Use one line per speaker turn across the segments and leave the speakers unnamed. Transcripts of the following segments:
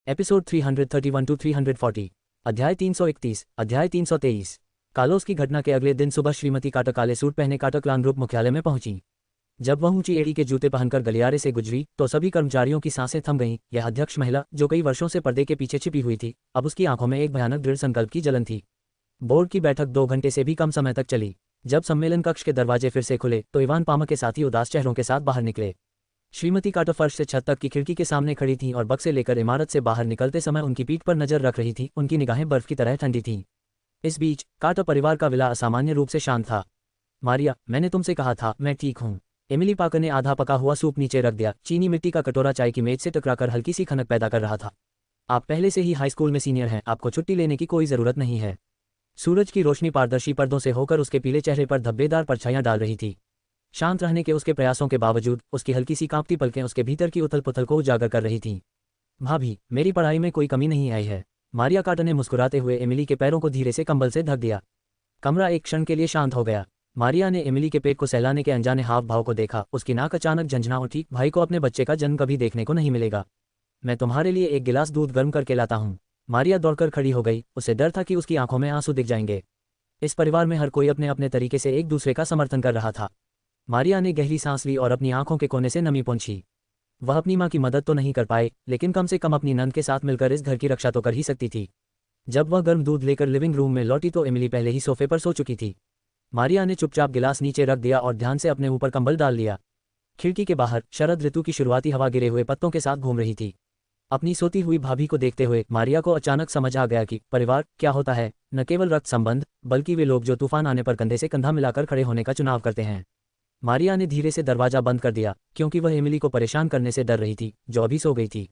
Episode 331 to 340। अध्याय 331। अध्याय 323। कालोस की घटना के अगले दिन सुबह श्रीमती काटक काले सूट पहने काटक क्लान ग्रुप मुख्यालय में पहुंची। जब वह ऊंची एड़ी के जूते पहनकर गलियारे से गुजरी तो सभी कर्मचारियों की सांसें थम गईं। यह अध्यक्ष महिला, जो कई वर्षों से पर्दे के पीछे छिपी हुई थी, अब उसकी आंखों में एक भयानक दृढ़ संकल्प की जलन थी। बोर्ड की बैठक 2 घंटे से भी कम समय तक चली। जब सम्मेलन कक्ष के दरवाजे फिर से खुले तो इवान पामक के साथी उदास चेहरों के साथ बाहर निकले। श्रीमती काटो फर्श से छत तक की खिड़की के सामने खड़ी थीं और बक्से लेकर इमारत से बाहर निकलते समय उनकी पीठ पर नजर रख रही थी। उनकी निगाहें बर्फ की तरह ठंडी थीं। इस बीच काटो परिवार का विला असामान्य रूप से शांत था। मारिया, मैंने तुमसे कहा था मैं ठीक हूँ। एमिली पाकर ने आधा पका हुआ सूप नीचे रख दिया। चीनी मिट्टी का कटोरा चाय की मेज से टकराकर हल्की सी खनक पैदा कर रहा था। आप पहले से ही हाई स्कूल में सीनियर हैं, आपको छुट्टी लेने की कोई जरूरत नहीं है। सूरज की रोशनी पारदर्शी पर्दों से होकर उसके पीले चेहरे पर धब्बेदार परछाइयां डाल रही थी। शांत रहने के उसके प्रयासों के बावजूद उसकी हल्की सी कांपती पलकें उसके भीतर की उथल पुथल को उजागर कर रही थीं। भाभी, मेरी पढ़ाई में कोई कमी नहीं आई है। मारिया काटो ने मुस्कुराते हुए एमिली के पैरों को धीरे से कंबल से ढक दिया। कमरा एक क्षण के लिए शांत हो गया। मारिया ने एमिली के पेट को सहलाने के अनजाने हाव भाव को देखा। उसकी नाक अचानक झंझना उठी। भाई को अपने बच्चे का जन्म कभी देखने को नहीं मिलेगा। मैं तुम्हारे लिए एक गिलास दूध गर्म करके लाता हूँ। मारिया दौड़कर खड़ी हो गई। उसे डर था कि उसकी आंखों में आंसू दिख जाएंगे। इस परिवार में हर कोई अपने अपने तरीके से एक दूसरे का समर्थन कर रहा था। मारिया ने गहरी सांस ली और अपनी आंखों के कोने से नमी पोंछी। वह अपनी मां की मदद तो नहीं कर पाए, लेकिन कम से कम अपनी नंद के साथ मिलकर इस घर की रक्षा तो कर ही सकती थी। जब वह गर्म दूध लेकर लिविंग रूम में लौटी तो एमिली पहले ही सोफे पर सो चुकी थी। मारिया ने चुपचाप गिलास नीचे रख दिया और ध्यान से अपने ऊपर कंबल डाल लिया। खिड़की के बाहर शरद ऋतु की शुरुआती हवा गिरे हुए पत्तों के साथ घूम रही थी। अपनी सोती हुई भाभी को देखते हुए मारिया को अचानक समझ आ गया कि परिवार क्या होता है। न केवल रक्त संबंध, बल्कि वे लोग जो तूफान आने पर कंधे से कंधा मिलाकर खड़े होने का चुनाव करते हैं। मारिया ने धीरे से दरवाजा बंद कर दिया, क्योंकि वह एमिली को परेशान करने से डर रही थी, जो अभी सो गई थी।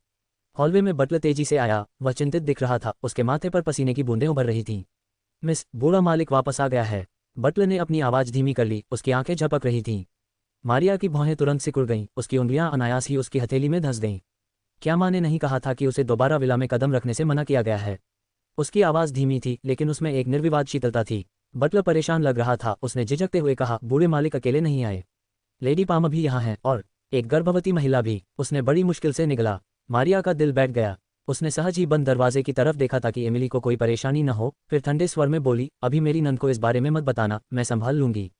हॉलवे में बटलर तेजी से आया। वह चिंतित दिख रहा था। उसके माथे पर पसीने की बूंदें उभर रही थीं। मिस, बूढ़ा मालिक वापस आ गया है। बटलर ने अपनी आवाज़ धीमी कर ली। उसकी आंखें झपक रही थीं। मारिया की भौहें तुरंत सिकुड़ गईं। उसकी उंगलियां अनायास ही उसकी हथेली में धंस गईं। क्या माँ ने नहीं कहा था कि उसे दोबारा विला में कदम रखने से मना किया गया है? उसकी आवाज़ धीमी थी, लेकिन उसमें एक निर्विवाद शीतलता थी। बटलर परेशान लग रहा था। उसने झिझकते हुए कहा, बूढ़े मालिक अकेले नहीं आए। लेडी पाम भी यहाँ है, और एक गर्भवती महिला भी। उसने बड़ी मुश्किल से निगला। मारिया का दिल बैठ गया। उसने सहज ही बंद दरवाजे की तरफ देखा ताकि एमिली को कोई परेशानी न हो। फिर ठंडे स्वर में बोली, अभी मेरी नंद को इस बारे में मत बताना, मैं संभाल लूंगी।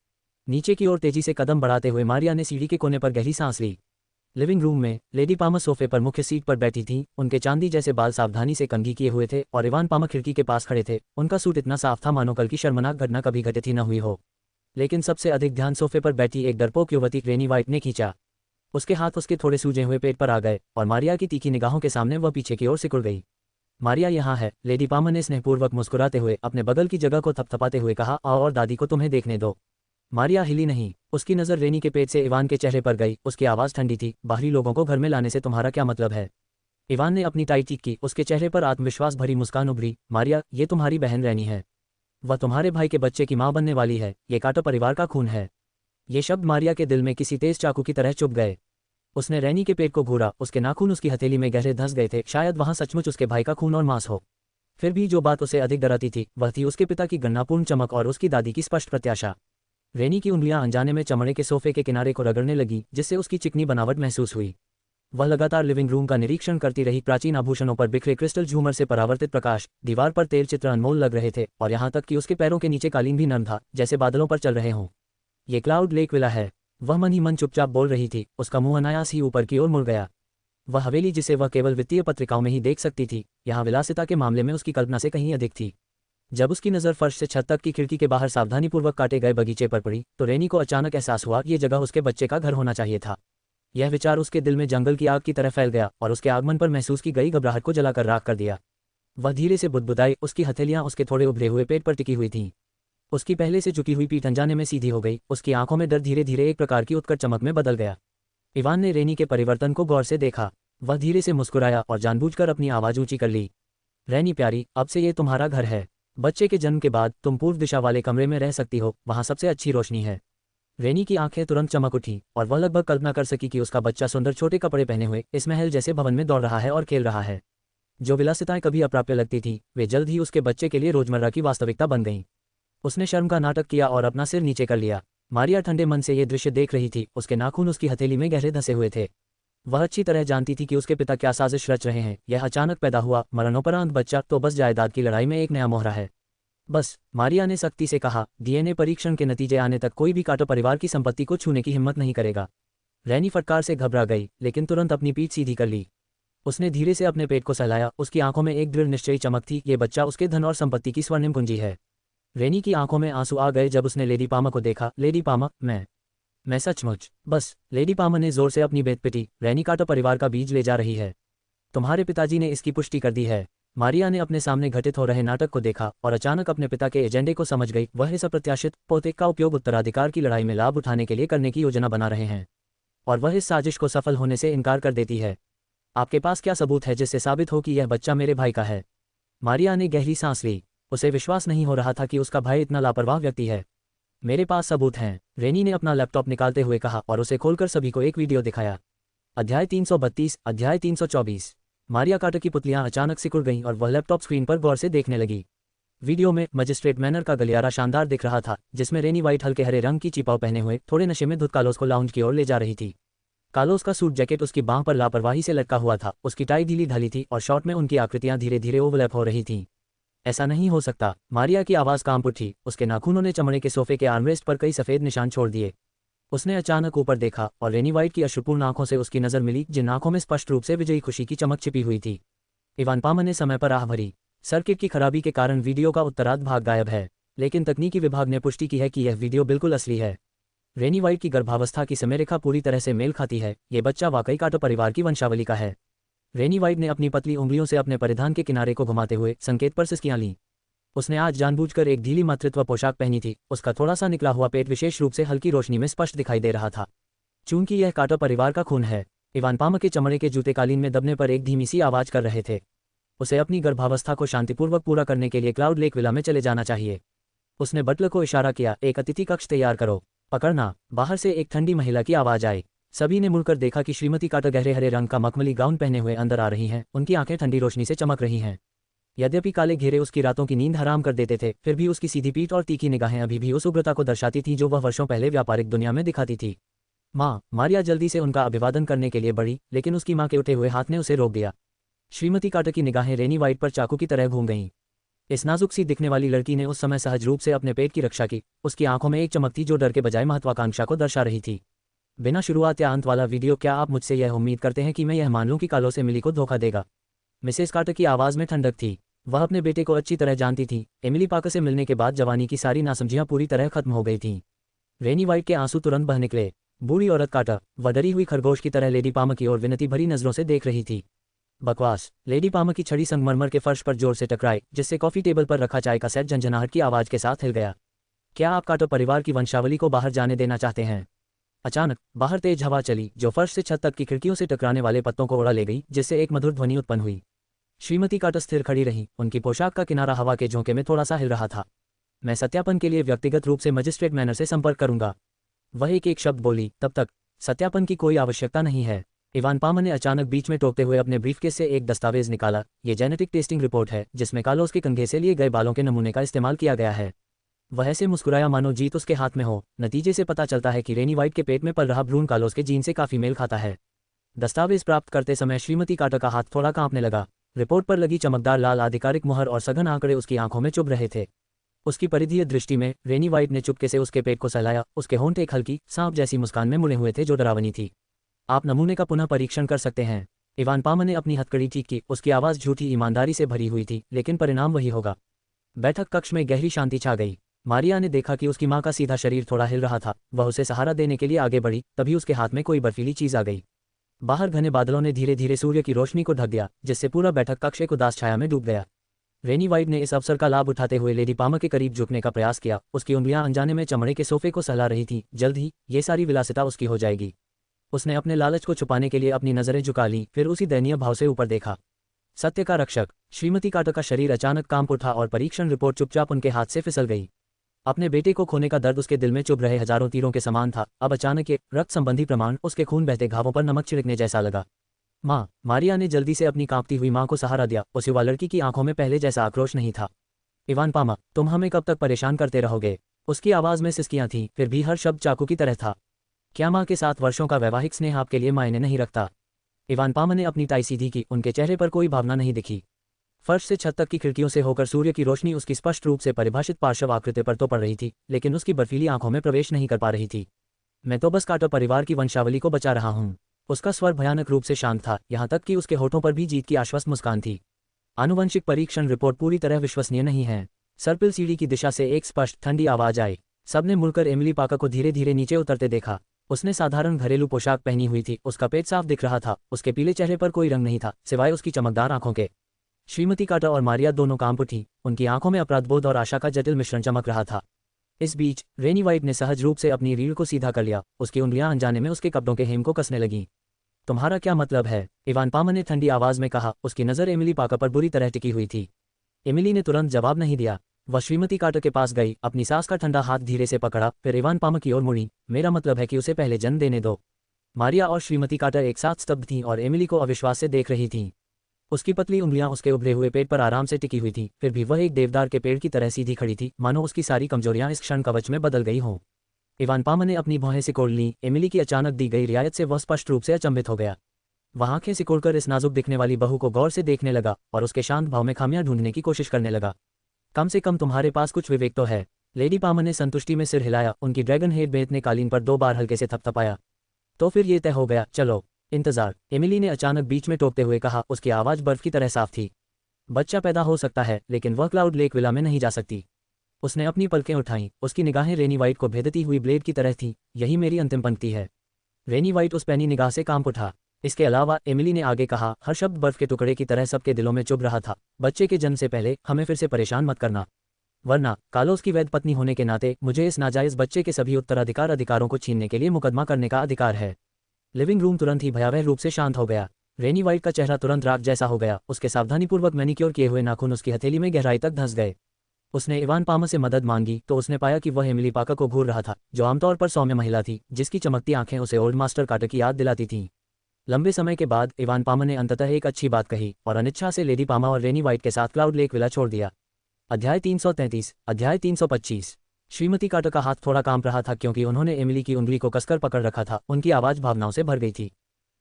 नीचे की ओर तेजी से कदम बढ़ाते हुए मारिया ने सीढ़ी के कोने पर गहरी सांस ली। लिविंग रूम में लेडी पामर सोफे पर मुख्य सीट पर बैठी थीं। उनके चांदी जैसे बाल सावधानी से कंघी किए हुए थे और इवान पामर खिड़की के पास खड़े थे। उनका सूट इतना साफ था मानो कल की शर्मनाक घटना कभी घटित ही न हुई हो। लेकिन सबसे अधिक ध्यान सोफे पर बैठी एक डरपोक युवती रेनी वाइट ने खींचा। उसके हाथ उसके थोड़े सूजे हुए पेट पर आ गए और मारिया की तीखी निगाहों के सामने वह पीछे की ओर सिकुड़ गई। मारिया यहाँ है, लेडी पामर ने स्नेहपूर्वक मुस्कुराते हुए अपने बगल की जगह को थपथपाते हुए कहा, आओ और दादी को तुम्हें देखने दो। मारिया हिली नहीं। उसकी नज़र रेनी के पेट से इवान के चेहरे पर गई। उसकी आवाज़ ठंडी थी, बाहरी लोगों को घर में लाने से तुम्हारा क्या मतलब है? इवान ने अपनी टाई चीख की। उसके चेहरे पर आत्मविश्वास भरी मुस्कान उभरी। मारिया, ये तुम्हारी बहन रेनी है। वह तुम्हारे भाई के बच्चे की माँ बनने वाली है। ये काटो परिवार का खून है। ये शब्द मारिया के दिल में किसी तेज चाकू की तरह चुभ गए। उसने रेनी के पेट को घूरा। उसके नाखून उसकी हथेली में गहरे धंस गए थे। शायद वहाँ सचमुच उसके भाई का खून और मांस हो। फिर भी जो बात उसे अधिक डराती थी वह थी उसके पिता की गणनापूर्ण चमक और उसकी दादी की स्पष्ट प्रत्याशा। रेनी की उंगलियां अनजाने में चमड़े के सोफे के किनारे को रगड़ने लगी, जिससे उसकी चिकनी बनावट महसूस हुई। वह लगातार लिविंग रूम का निरीक्षण करती रही। प्राचीन आभूषणों पर बिखरे क्रिस्टल झूमर से परावर्तित प्रकाश, दीवार पर तेल चित्र अनमोल लग रहे थे और यहाँ तक कि उसके पैरों के नीचे कालीन भी नरम था, जैसे बादलों पर चल रहे हों। ये क्लाउड लेक विला है। वह मन ही मन चुपचाप बोल रही थी। उसका मुंह अनायास ही ऊपर की ओर मुड़ गया। वह हवेली जिसे वह केवल वित्तीय पत्रिकाओं में ही देख सकती थी, यहाँ विलासिता के मामले में उसकी कल्पना से कहीं अधिक थी। जब उसकी नज़र फर्श से छत तक की खिड़की के बाहर सावधानीपूर्वक काटे गए बगीचे पर पड़ी तो रेनी को अचानक एहसास हुआ ये जगह उसके बच्चे का घर होना चाहिए था। यह विचार उसके दिल में जंगल की आग की तरह फैल गया और उसके आगमन पर महसूस की गई घबराहट को जलाकर राख कर दिया। वह धीरे से बुदबुदाई। उसकी हथेलियां उसके थोड़े उभरे हुए पेट पर टिकी हुई थीं। उसकी पहले से झुकी हुई पीठ अनजाने में सीधी हो गई। उसकी आंखों में डर धीरे धीरे एक प्रकार की उत्कट चमक में बदल गया। इवान ने रेनी के परिवर्तन को गौर से देखा। वह धीरे से मुस्कुराया और जानबूझकर अपनी आवाज़ ऊंची कर ली, रेनी प्यारी, अब से ये तुम्हारा घर है। बच्चे के जन्म के बाद तुम पूर्व दिशा वाले कमरे में रह सकती हो, वहाँ सबसे अच्छी रोशनी है। रेनी की आंखें तुरंत चमक उठी और वह लगभग कल्पना कर सकी कि उसका बच्चा सुंदर छोटे कपड़े पहने हुए इस महल जैसे भवन में दौड़ रहा है और खेल रहा है। जो विलासिताएं कभी अप्राप्य लगती थीं, वे जल्द ही उसके बच्चे के लिए रोजमर्रा की वास्तविकता बन गईं। उसने शर्म का नाटक किया और अपना सिर नीचे कर लिया। मारिया ठंडे मन से ये दृश्य देख रही थी। उसके नाखून उसकी हथेली में गहरे धंसे हुए थे। वह अच्छी तरह जानती थी कि उसके पिता क्या साजिश रच रहे हैं। यह अचानक पैदा हुआ मरणोपरांत बच्चा तो बस जायदाद की लड़ाई में एक नया मोहरा है। बस, मारिया ने सख्ती से कहा, डीएनए परीक्षण के नतीजे आने तक कोई भी काटो परिवार की संपत्ति को छूने की हिम्मत नहीं करेगा। रैनी फटकार से घबरा गई, लेकिन तुरंत अपनी पीठ सीधी कर ली। उसने धीरे से अपने पेट को सहलाया, उसकी आंखों में एक दृढ़ निश्चयी चमक थी। ये बच्चा उसके धन और संपत्ति की स्वर्णिम कुंजी है। रैनी की आंखों में आंसू आ गए जब उसने लेडी पामा को देखा। लेडी पामा, मैं सचमुच। बस, लेडी पामा ने जोर से अपनी बेत पिटी। रैनी काटो परिवार का बीज ले जा रही है। तुम्हारे पिताजी ने इसकी पुष्टि कर दी है। मारिया ने अपने सामने घटित हो रहे नाटक को देखा और अचानक अपने पिता के एजेंडे को समझ गई। वह इस अप्रत्याशित पोते का उपयोग उत्तराधिकार की लड़ाई में लाभ उठाने के लिए करने की योजना बना रहे हैं, और वह इस साजिश को सफल होने से इनकार कर देती है। आपके पास क्या सबूत है जिससे साबित हो कि यह बच्चा मेरे भाई का है? मारिया ने गहरी सांस ली। उसे विश्वास नहीं हो रहा था कि उसका भाई इतना लापरवाह व्यक्ति है। मेरे पास सबूत हैं, रेनी ने अपना लैपटॉप निकालते हुए कहा और उसे खोलकर सभी को एक वीडियो दिखाया। अध्याय 332, अध्याय 324। मारिया काटो की पुतलियां अचानक सिकुड़ गईं और वह लैपटॉप स्क्रीन पर गौर से देखने लगी। वीडियो में मजिस्ट्रेट मैनर का गलियारा शानदार दिख रहा था, जिसमें रेनी वाइट हल्के हरे रंग की चिपाव पहने हुए थोड़े नशे में धुत कालोस को लाउंज की ओर ले जा रही थी। कालोस का सूट जैकेट उसकी बांह पर लापरवाही से लटका हुआ था। उसकी टाई ढीली ढाली थी और शॉर्ट में उनकी आकृतियां धीरे धीरे ओवरलैप हो रही थीं। ऐसा नहीं हो सकता, मारिया की आवाज़ कांप उठी। उसके नाखूनों ने चमड़े के सोफे के आर्मरेस्ट पर कई सफ़ेद निशान छोड़ दिए। उसने अचानक ऊपर देखा और रेनी वाइट की अश्रुपूर्ण आंखों से उसकी नज़र मिली, जिन आंखों में स्पष्ट रूप से विजयी खुशी की चमक छिपी हुई थी। इवान पामा ने समय पर आह भरी। सर्किट की खराबी के कारण वीडियो का उत्तरार्ध भाग गायब है, लेकिन तकनीकी विभाग ने पुष्टि की है कि यह वीडियो बिल्कुल असली है। रेनी वाइट की गर्भावस्था की समयरेखा पूरी तरह से मेल खाती है। ये बच्चा वाकई काटो परिवार की वंशावली का है। रेनी वाइट ने अपनी पतली उंगलियों से अपने परिधान के किनारे को घुमाते हुए संकेत पर सिसकियां लीं। उसने आज जानबूझकर एक ढीली मातृत्व पोशाक पहनी थी। उसका थोड़ा सा निकला हुआ पेट विशेष रूप से हल्की रोशनी में स्पष्ट दिखाई दे रहा था, चूंकि यह काटो परिवार का खून है। इवान पामा के चमड़े के जूते कालीन में दबने पर एक धीमी सी आवाज कर रहे थे। उसे अपनी गर्भावस्था को शांतिपूर्वक पूरा करने के लिए क्लाउड लेक विला में चले जाना चाहिए। उसने बटलर को इशारा किया, एक अतिथि कक्ष तैयार करो। पकड़ना। बाहर से एक ठंडी महिला की आवाज आई। सभी ने मुड़कर देखा कि श्रीमती काटो गहरे हरे रंग का मखमली गाउन पहने हुए अंदर आ रही हैं। उनकी आंखें ठंडी रोशनी से चमक रही हैं। यद्यपि काले घेरे उसकी रातों की नींद हराम कर देते थे, फिर भी उसकी सीधी पीठ और तीखी निगाहें अभी भी उस उग्रता को दर्शाती थीं जो वह वर्षों पहले व्यापारिक दुनिया में दिखाती थी। माँ। मारिया जल्दी से उनका अभिवादन करने के लिए बढ़ी, लेकिन उसकी माँ के उठे हुए हाथ ने उसे रोक दिया। श्रीमती काटो की निगाहें रेनी वाइट पर चाकू की तरह घूम गईं। इस नाजुक सी दिखने वाली लड़की ने उस समय सहज रूप से अपने पेट की रक्षा की। उसकी आंखों में एक चमक थी जो डर के बजाय महत्वाकांक्षा को दर्शा रही थी। बिना शुरुआत या अंत वाला वीडियो, क्या आप मुझसे यह उम्मीद करते हैं कि मैं यह मान लूं कि कालो से एमिली को धोखा देगा? मिसेस काटो की आवाज़ में ठंडक थी। वह अपने बेटे को अच्छी तरह जानती थी। एमिली पाकर से मिलने के बाद जवानी की सारी नासमझियां पूरी तरह खत्म हो गई थीं। रेनी वाइट के आंसू तुरंत बह निकले। बूढ़ी औरत काटो, वह डरी हुई खरगोश की तरह लेडी पामा की ओर विनती भरी नजरों से देख रही थी। बकवास। लेडी पामा की छड़ी संगमरमर के फर्श पर जोर से टकराई, जिससे कॉफी टेबल पर रखा चाय का सेट झंझनाहट की आवाज के साथ हिल गया। क्या आप काटो परिवार की वंशावली को बाहर जाने देना चाहते हैं? अचानक बाहर तेज हवा चली, जो फर्श से छत तक की खिड़कियों से टकराने वाले पत्तों को उड़ा ले गई, जिससे एक मधुर ध्वनि उत्पन्न हुई। श्रीमती काटो स्थिर खड़ी रही। उनकी पोशाक का किनारा हवा के झोंके में थोड़ा सा हिल रहा था। मैं सत्यापन के लिए व्यक्तिगत रूप से मजिस्ट्रेट मैनर से संपर्क करूंगा, वह एक शब्द बोली। तब तक सत्यापन की कोई आवश्यकता नहीं है। इवान पामा ने अचानक बीच में टोकते हुए अपने ब्रीफकेस से एक दस्तावेज निकाला। ये जेनेटिक टेस्टिंग रिपोर्ट है, जिसमें कालोस के कंधे से लिए गए बालों के नमूने का इस्तेमाल किया गया है। वह ऐसे मुस्कुराया मानो जीत उसके हाथ में हो। नतीजे से पता चलता है कि रेनी वाइट के पेट में पल रहा भ्रूण कालोस के जीन से काफी मेल खाता है। दस्तावेज प्राप्त करते समय श्रीमती काटो का हाथ थोड़ा कांपने लगा। रिपोर्ट पर लगी चमकदार लाल आधिकारिक मुहर और सघन आंकड़े उसकी आंखों में चुभ रहे थे। उसकी परिधीय दृष्टि में रेनी वाइट ने चुपके से उसके पेट को सहलाया। उसके होंठ एक हल्की सांप जैसी मुस्कान में मुड़े हुए थे जो डरावनी थी। आप नमूने का पुनः परीक्षण कर सकते हैं। इवान पामा ने अपनी हथकड़ी ठीक की। उसकी आवाज़ झूठी ईमानदारी से भरी हुई थी, लेकिन परिणाम वही होगा। बैठक कक्ष में गहरी शांति छा गई। मारिया ने देखा कि उसकी माँ का सीधा शरीर थोड़ा हिल रहा था। वह उसे सहारा देने के लिए आगे बढ़ी, तभी उसके हाथ में कोई बर्फीली चीज आ गई। बाहर घने बादलों ने धीरे धीरे सूर्य की रोशनी को ढक दिया, जिससे पूरा बैठक कक्ष एक उदास छाया में डूब गया। रेनी वाइट ने इस अवसर का लाभ उठाते हुए लेडी पामा के करीब झुकने का प्रयास किया। उसकी उंगलियां अनजाने में चमड़े के सोफे को सहला रही थीं। जल्द ही ये सारी विलासिता उसकी हो जाएगी। उसने अपने लालच को छुपाने के लिए अपनी नजरें झुका लीं, फिर उसी दयनीय भाव से ऊपर देखा। सत्य का रक्षक। श्रीमती काटो का शरीर अचानक कांप उठा और परीक्षण रिपोर्ट चुपचाप उनके हाथ से फिसल गई। अपने बेटे को खोने का दर्द उसके दिल में चुभ रहे हजारों तीरों के समान था। अब अचानक ये रक्त संबंधी प्रमाण उसके खून बहते घावों पर नमक छिड़कने जैसा लगा। माँ। मारिया ने जल्दी से अपनी कांपती हुई माँ को सहारा दिया। उस युवा लड़की की आंखों में पहले जैसा आक्रोश नहीं था। इवान पामा, तुम हमें कब तक परेशान करते रहोगे? उसकी आवाज़ में सिसकियां थीं, फिर भी हर शब्द चाकू की तरह था। क्या माँ के साथ वर्षों का वैवाहिक स्नेह आपके लिए मायने नहीं रखता? इवान पामा ने अपनी टाई सीधी की, उनके चेहरे पर कोई भावना नहीं दिखी। फर्श से छत तक की खिड़कियों से होकर सूर्य की रोशनी उसकी स्पष्ट रूप से परिभाषित पार्श्व आकृति पर तो पड़ रही थी, लेकिन उसकी बर्फीली आंखों में प्रवेश नहीं कर पा रही थी। मैं तो बस कार्टर परिवार की वंशावली को बचा रहा हूँ। उसका स्वर भयानक रूप से शांत था, यहाँ तक कि उसके होठों पर भी जीत की आश्वस्त मुस्कान थी। आनुवंशिक परीक्षण रिपोर्ट पूरी तरह विश्वसनीय नहीं है। सर्पिल सीढ़ी की दिशा से एक स्पष्ट ठंडी आवाज आई। सबने मुड़कर एमिली पाकर को धीरे धीरे नीचे उतरते देखा। उसने साधारण घरेलू पोशाक पहनी हुई थी, उसका पेट साफ दिख रहा था, उसके पीले चेहरे पर कोई रंग नहीं था सिवाय उसकी चमकदार आंखों के। श्रीमती कार्टर और मारिया दोनों कांप उठी, उनकी आंखों में अपराधबोध और आशा का जटिल मिश्रण चमक रहा था। इस बीच रेनी वाइट ने सहज रूप से अपनी रीढ़ को सीधा कर लिया, उसकी उंगलियां अनजाने में उसके कपड़ों के हेम को कसने लगीं। तुम्हारा क्या मतलब है? इवान पामा ने ठंडी आवाज में कहा, उसकी नज़र एमिली पाकर पर बुरी तरह टिकी हुई थी। एमिली ने तुरंत जवाब नहीं दिया। वह श्रीमती कार्टर के पास गई, अपनी सास का ठंडा हाथ धीरे से पकड़ा, फिर इवान पामा की ओर मुड़ी। मेरा मतलब है कि उसे पहले जन्म देने दो। मारिया और श्रीमती कार्टर एक साथ स्तब्ध थीं और एमिली को अविश्वास से देख रही थीं। उसकी पतली उंगलियां उसके उभरे हुए पेट पर आराम से टिकी हुई थीं, फिर भी वह एक देवदार के पेड़ की तरह सीधी खड़ी थी, मानो उसकी सारी कमजोरियां इस क्षण कवच में बदल गई हों। इवान पामा ने अपनी भौहें सिकोड़ लीं। एमिली की अचानक दी गई रियायत से वह स्पष्ट रूप से अचंभित हो गया। वह आंखें सिकोड़कर इस नाजुक दिखने वाली बहू को गौर से देखने लगा और उसके शांत भाव में खामियां ढूंढने की कोशिश करने लगा। कम से कम तुम्हारे पास कुछ विवेक तो है। लेडी पामा ने संतुष्टि में सिर हिलाया, उनकी ड्रैगन हेड बेत ने कालीन पर 2 बार हल्के से थपथपाया। तो फिर ये तय हो गया, चलो। इंतजार, एमिली ने अचानक बीच में टोकते हुए कहा, उसकी आवाज बर्फ की तरह साफ थी। बच्चा पैदा हो सकता है, लेकिन वह क्लाउड लेक विला में नहीं जा सकती। उसने अपनी पलकें उठाईं, उसकी निगाहें रेनी वाइट को भेदती हुई ब्लेड की तरह थीं। यही मेरी अंतिम पंक्ति है। रेनी वाइट उस पैनी निगाह से कांप उठा। इसके अलावा, एमिली ने आगे कहा, हर शब्द बर्फ के टुकड़े की तरह सबके दिलों में चुभ रहा था। बच्चे के जन्म से पहले हमें फिर से परेशान मत करना, वरना कार्लोस की वैध पत्नी होने के नाते मुझे इस नाजायज बच्चे के सभी अधिकारों को छीनने के लिए मुकदमा करने का अधिकार है। लिविंग रूम तुरंत ही भयावह रूप से शांत हो गया। रेनी वाइट का चेहरा तुरंत राख जैसा हो गया, उसके सावधानीपूर्वक मैनिक्योर किए हुए नाखून उसकी हथेली में गहराई तक धंस गए। उसने इवान पामा से मदद मांगी तो उसने पाया कि वह एमिली पाकर को घूर रहा था, जो आमतौर पर सौम्य महिला थी, जिसकी चमकती आंखें उसे ओल्ड मास्टर कार्टर की याद दिलाती थीं। लंबे समय के बाद इवान पामा ने अंततः एक अच्छी बात कही और अनिच्छा से लेडी पामा और रेनी वाइट के साथ क्लाउड लेक विला छोड़ दिया। अध्याय 333, अध्याय 325। श्रीमती कार्टर का हाथ थोड़ा कांप रहा था क्योंकि उन्होंने एमिली की उंगली को कसकर पकड़ रखा था। उनकी आवाज भावनाओं से भर गई थी।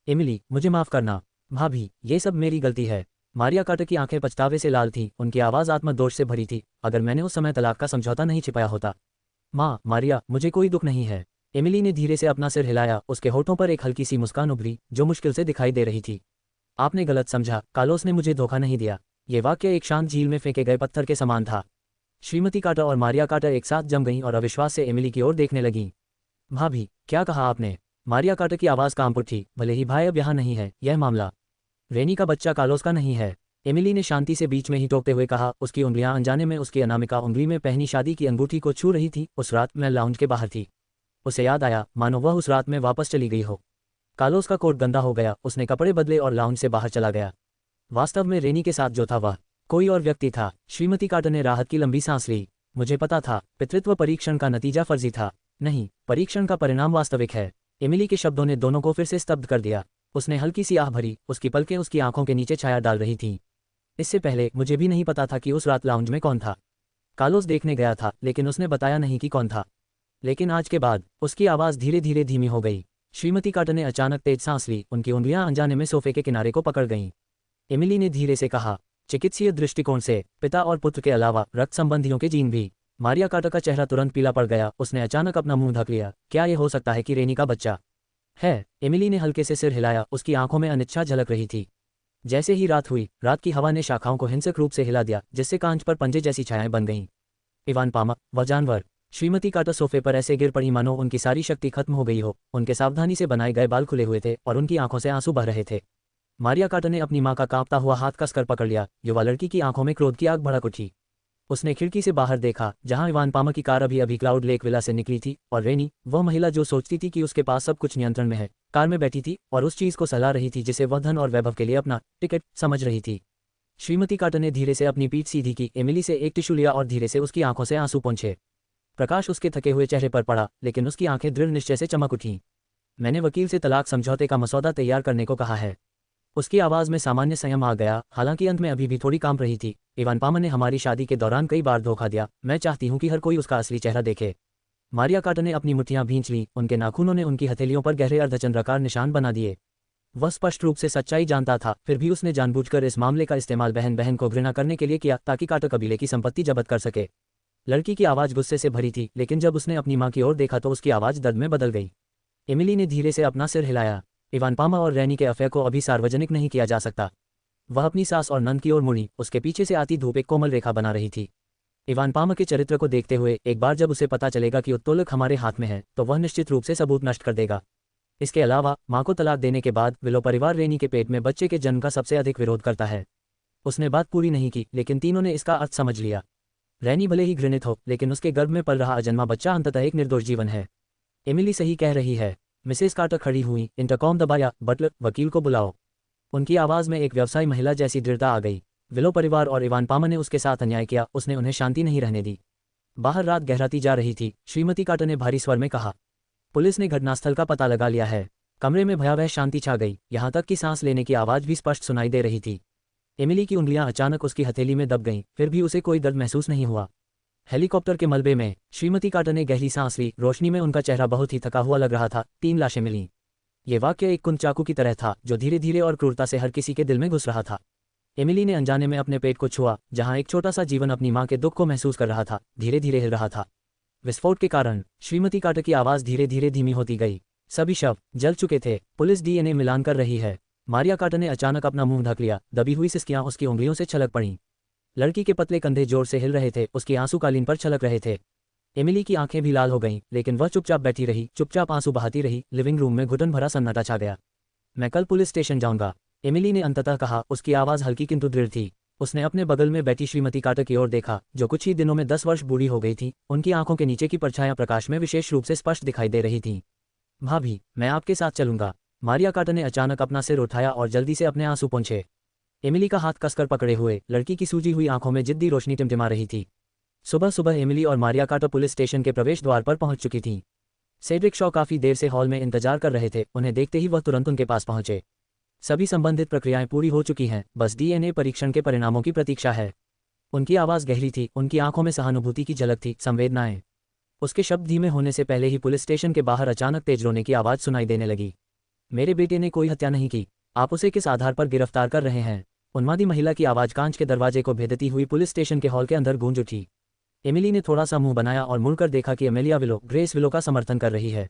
एमिली, मुझे माफ करना। भाभी, ये सब मेरी गलती है। मारिया कार्टर की आंखें पछतावे से लाल थीं, उनकी आवाज आत्मदोष से भरी थी। अगर मैंने उस समय तलाक का समझौता नहीं छिपाया होता। माँ, मारिया, मुझे कोई दुख नहीं है। एमिली ने धीरे से अपना सिर हिलाया, उसके होठों पर एक हल्की सी मुस्कान उभरी, जो मुश्किल से दिखाई दे रही थी। आपने गलत समझा, कार्लोस ने मुझे धोखा नहीं दिया। ये वाक्य एक शांत झील में फेंके गए पत्थर के समान था। श्रीमती कार्टर और मारिया कार्टर एक साथ जम गईं और अविश्वास से एमिली की ओर देखने लगीं। भाभी, क्या कहा आपने? मारिया कार्टर की आवाज कांप उठी। भले ही भाई अब यहाँ नहीं है, यह मामला रेनी का बच्चा कार्लोस का नहीं है। एमिली ने शांति से बीच में ही टोकते हुए कहा, उसकी उंगलियां अनजाने में उसकी अनामिका उंगली में पहनी शादी की अंगूठी को छू रही थी। उस रात मैं लाउंज के बाहर थी। उसे याद आया, मानो वह उस रात में वापस चली गई हो। कार्लोस का कोट गंदा हो गया, उसने कपड़े बदले और लाउंज से बाहर चला गया। वास्तव में रेनी के साथ जो था वह कोई और व्यक्ति था। श्रीमती कार्टर ने राहत की लंबी सांस ली। मुझे पता था, पितृत्व परीक्षण का नतीजा फर्जी था। नहीं, परीक्षण का परिणाम वास्तविक है। एमिली के शब्दों ने दोनों को फिर से स्तब्ध कर दिया। उसने हल्की सी आह भरी, उसकी पलकें उसकी आंखों के नीचे छाया डाल रही थीं। इससे पहले मुझे भी नहीं पता था कि उस रात लाउंज में कौन था। कार्लोस देखने गया था, लेकिन उसने बताया नहीं कि कौन था। लेकिन आज के बाद उसकी आवाज़ धीरे धीरे धीमी हो गई। श्रीमती कार्टर ने अचानक तेज सांस ली, उनकी उंगलियां अनजाने में सोफे के किनारे को पकड़ गईं। एमिली ने धीरे से कहा, चिकित्सीय दृष्टिकोण से पिता और पुत्र के अलावा रक्त संबंधियों के जीन भी। मारिया कार्टर का चेहरा तुरंत पीला पड़ गया। उसने अचानक अपना मुंह ढक लिया। क्या यह हो सकता है कि रेनी का बच्चा है? एमिली ने हल्के से सिर हिलाया, उसकी आंखों में अनिच्छा झलक रही थी। जैसे ही रात हुई, रात की हवा ने शाखाओं को हिंसक रूप से हिला दिया, जिससे कांच पर पंजे जैसी छायाएं बन गईं। इवान पामा, वह जानवर। श्रीमती कार्टर सोफे पर ऐसे गिर पड़ी मानो उनकी सारी शक्ति खत्म हो गई हो। उनके सावधानी से बनाए गए बाल खुले हुए थे और उनकी आंखों से आंसू बह रहे थे। मारिया कार्टर ने अपनी मां का कांपता हुआ हाथ कसकर पकड़ लिया। युवा लड़की की आंखों में क्रोध की आग भड़क उठी। उसने खिड़की से बाहर देखा, जहां इवान पामा की कार अभी अभी क्लाउड लेक विला से निकली थी और रेनी, वह महिला जो सोचती थी कि उसके पास सब कुछ नियंत्रण में है, कार में बैठी थी और उस चीज को सलाह रही थी जिसे वह धन और वैभव के लिए अपना टिकट समझ रही थी। श्रीमती कार्टर ने धीरे से अपनी पीठ सीधी की, एमिली से एक टिश्यू लिया और धीरे से उसकी आंखों से आंसू पोंछे। प्रकाश उसके थके हुए चेहरे पर पड़ा, लेकिन उसकी आंखें दृढ़ निश्चय से चमक उठीं। मैंने वकील से तलाक समझौते का मसौदा तैयार करने को कहा है। उसकी आवाज़ में सामान्य संयम आ गया, हालांकि अंत में अभी भी थोड़ी कांप रही थी। इवान पामा ने हमारी शादी के दौरान कई बार धोखा दिया। मैं चाहती हूँ कि हर कोई उसका असली चेहरा देखे। मारिया कार्टर ने अपनी मुट्ठियां भींच लीं, उनके नाखूनों ने उनकी हथेलियों पर गहरे अर्धचंद्राकार निशान बना दिए। वह स्पष्ट रूप से सच्चाई जानता था, फिर भी उसने जानबूझकर इस मामले का इस्तेमाल बहन बहन को घृणा करने के लिए किया ताकि कार्टर कबीले की संपत्ति जब्त कर सके। लड़की की आवाज़ गुस्से से भरी थी, लेकिन जब उसने अपनी माँ की ओर देखा तो उसकी आवाज़ दर्द में बदल गई। एमिली ने धीरे से अपना सिर हिलाया। इवान पामा और रैनी के अफेयर को अभी सार्वजनिक नहीं किया जा सकता। वह अपनी सास और नंद की ओर मुड़ी, उसके पीछे से आती धूप एक कोमल रेखा बना रही थी। इवान पामा के चरित्र को देखते हुए एक बार जब उसे पता चलेगा कि उत्तोलक हमारे हाथ में है तो वह निश्चित रूप से सबूत नष्ट कर देगा। इसके अलावा माँ को तलाक देने के बाद विलो परिवार रेनी के पेट में बच्चे के जन्म का सबसे अधिक विरोध करता है। उसने बात पूरी नहीं की, लेकिन तीनों ने इसका अर्थ समझ लिया। रैनी भले ही घृणित हो, लेकिन उसके गर्भ में पल रहा अजन्मा बच्चा अंततः एक निर्दोष जीवन है। एमिली सही कह रही है। मिसेस कार्टर खड़ी हुई। इंटरकॉम दबाया। बटलर, वकील को बुलाओ। उनकी आवाज़ में एक व्यवसायी महिला जैसी दृढ़ता आ गई। विलो परिवार और इवान पामा ने उसके साथ अन्याय किया, उसने उन्हें शांति नहीं रहने दी। बाहर रात गहराती जा रही थी। श्रीमती कार्टर ने भारी स्वर में कहा, पुलिस ने घटनास्थल का पता लगा लिया है। कमरे में भयावह शांति छा गई, यहाँ तक कि सांस लेने की आवाज़ भी स्पष्ट सुनाई दे रही थी। एमिली की उंगलियां अचानक उसकी हथेली में दब गईं, फिर भी उसे कोई दर्द महसूस नहीं हुआ। हेलीकॉप्टर के मलबे में श्रीमती कार्टर ने गहरी सांस ली। रोशनी में उनका चेहरा बहुत ही थका हुआ लग रहा था। 3 लाशें मिलीं। ये वाक्य एक कुंद चाकू की तरह था जो धीरे धीरे और क्रूरता से हर किसी के दिल में घुस रहा था। एमिली ने अनजाने में अपने पेट को छुआ, जहां एक छोटा सा जीवन अपनी मां के दुख को महसूस कर रहा था, धीरे धीरे हिल रहा था। विस्फोट के कारण श्रीमती कार्टर की आवाज़ धीरे धीरे धीमी होती गई। सभी शव जल चुके थे। पुलिस डीएनए मिलान कर रही है। मारिया कार्टर ने अचानक अपना मुंह ढक लिया। दबी हुई सिसकियां उसकी उंगलियों से छलक पड़ीं। लड़की के पतले कंधे जोर से हिल रहे थे, उसके आंसू कालीन पर छलक रहे थे। एमिली की आंखें भी लाल हो गईं, लेकिन वह चुपचाप बैठी रही, चुपचाप आंसू बहाती रही। लिविंग रूम में घुटन भरा सन्नाटा छा गया। मैं कल पुलिस स्टेशन जाऊंगा, एमिली ने अंततः कहा। उसकी आवाज़ हल्की किंतु दृढ़ थी। उसने अपने बगल में बैठी श्रीमती कार्टर की ओर देखा, जो कुछ ही दिनों में 10 वर्ष बूढ़ी हो गई थी। उनकी आंखों के नीचे की परछायां प्रकाश में विशेष रूप से स्पष्ट दिखाई दे रही थीं। भाभी, मैं आपके साथ चलूंगा। मारिया कार्टर ने अचानक अपना सिर उठाया और जल्दी से अपने आंसू पोंछे। एमिली का हाथ कसकर पकड़े हुए लड़की की सूजी हुई आंखों में जिद्दी रोशनी टिमटिमा रही थी। सुबह सुबह एमिली और मारिया कार्टर पुलिस स्टेशन के प्रवेश द्वार पर पहुंच चुकी थीं। सेड्रिक शॉ काफी देर से हॉल में इंतजार कर रहे थे। उन्हें देखते ही वह तुरंत उनके पास पहुंचे। सभी संबंधित प्रक्रियाएं पूरी हो चुकी हैं, बस डीएनए परीक्षण के परिणामों की प्रतीक्षा है। उनकी आवाज़ गहरी थी, उनकी आंखों में सहानुभूति की झलक थी, संवेदनाएं। उसके शब्द धीमे होने से पहले ही पुलिस स्टेशन के बाहर अचानक तेज रोने की आवाज़ सुनाई देने लगी। मेरे बेटे ने कोई हत्या नहीं की। आप उसे किस आधार पर गिरफ्तार कर रहे हैं? उन्मादी महिला की आवाज़ कांच के दरवाजे को भेदती हुई पुलिस स्टेशन के हॉल के अंदर गूंज उठी। एमिली ने थोड़ा सा मुंह बनाया और मुड़कर देखा कि अमेलिया विलो ग्रेस विलो का समर्थन कर रही है।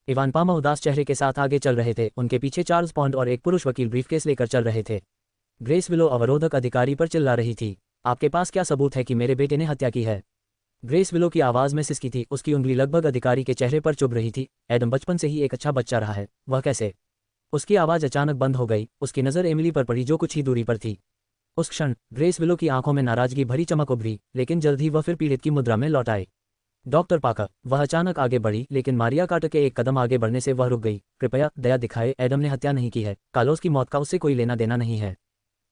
इवान पामा उदास चेहरे के साथ आगे चल रहे थे। उनके पीछे चार्ल्स पॉन्ड और एक पुरुष वकील ब्रीफकेस लेकर चल रहे थे। ग्रेस विलो अवरोधक अधिकारी पर चिल्ला रही थी, आपके पास क्या सबूत है कि मेरे बेटे ने हत्या की है? ग्रेस विलो की आवाज़ में सिसकी थी, उसकी उंगली लगभग अधिकारी के चेहरे पर चुभ रही थी। एडम बचपन से ही एक अच्छा बच्चा रहा है, वह कैसे? उसकी आवाज़ अचानक बंद हो गई। उसकी नज़र एमिली पर पड़ी जो कुछ ही दूरी पर थी। उस क्षण ग्रेस विलो की आंखों में नाराजगी भरी चमक उभरी, लेकिन जल्द ही वह फिर पीड़ित की मुद्रा में लौट आए। डॉक्टर पाकर, वह अचानक आगे बढ़ी, लेकिन मारिया कार्टर के एक कदम आगे बढ़ने से वह रुक गई। कृपया दया दिखाए, एडम ने हत्या नहीं की है। कार्लोस की मौत का उससे कोई लेना देना नहीं है।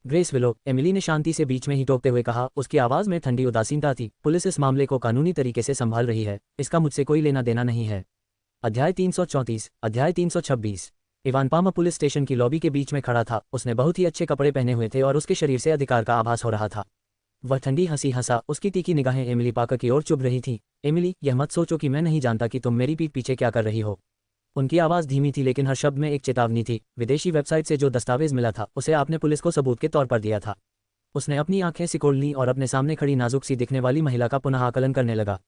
ग्रेस विलो, एमिली ने शांति से बीच में ही टोकते हुए कहा। उसकी आवाज़ में ठंडी उदासीनता थी। पुलिस इस मामले को कानूनी तरीके से संभाल रही है, इसका मुझसे कोई लेना देना नहीं है। अध्याय 334। अध्याय 326। इवान पामा पुलिस स्टेशन की लॉबी के बीच में खड़ा था। उसने बहुत ही अच्छे कपड़े पहने हुए थे और उसके शरीर से अधिकार का आभास हो रहा था। वह ठंडी हंसी हंसा। उसकी तीखी निगाहें एमिली पाकर की ओर चुभ रही थीं। एमिली, यह मत सोचो कि मैं नहीं जानता कि तुम मेरी पीठ पीछे क्या कर रही हो। उनकी आवाज़ धीमी थी, लेकिन हर शब्द में एक चेतावनी थी। विदेशी वेबसाइट से जो दस्तावेज मिला था उसे आपने पुलिस को सबूत के तौर पर दिया था। उसने अपनी आंखें सिकोड़ लीं और अपने सामने खड़ी नाजुक सी दिखने वाली महिला का पुनः आकलन करने लगा।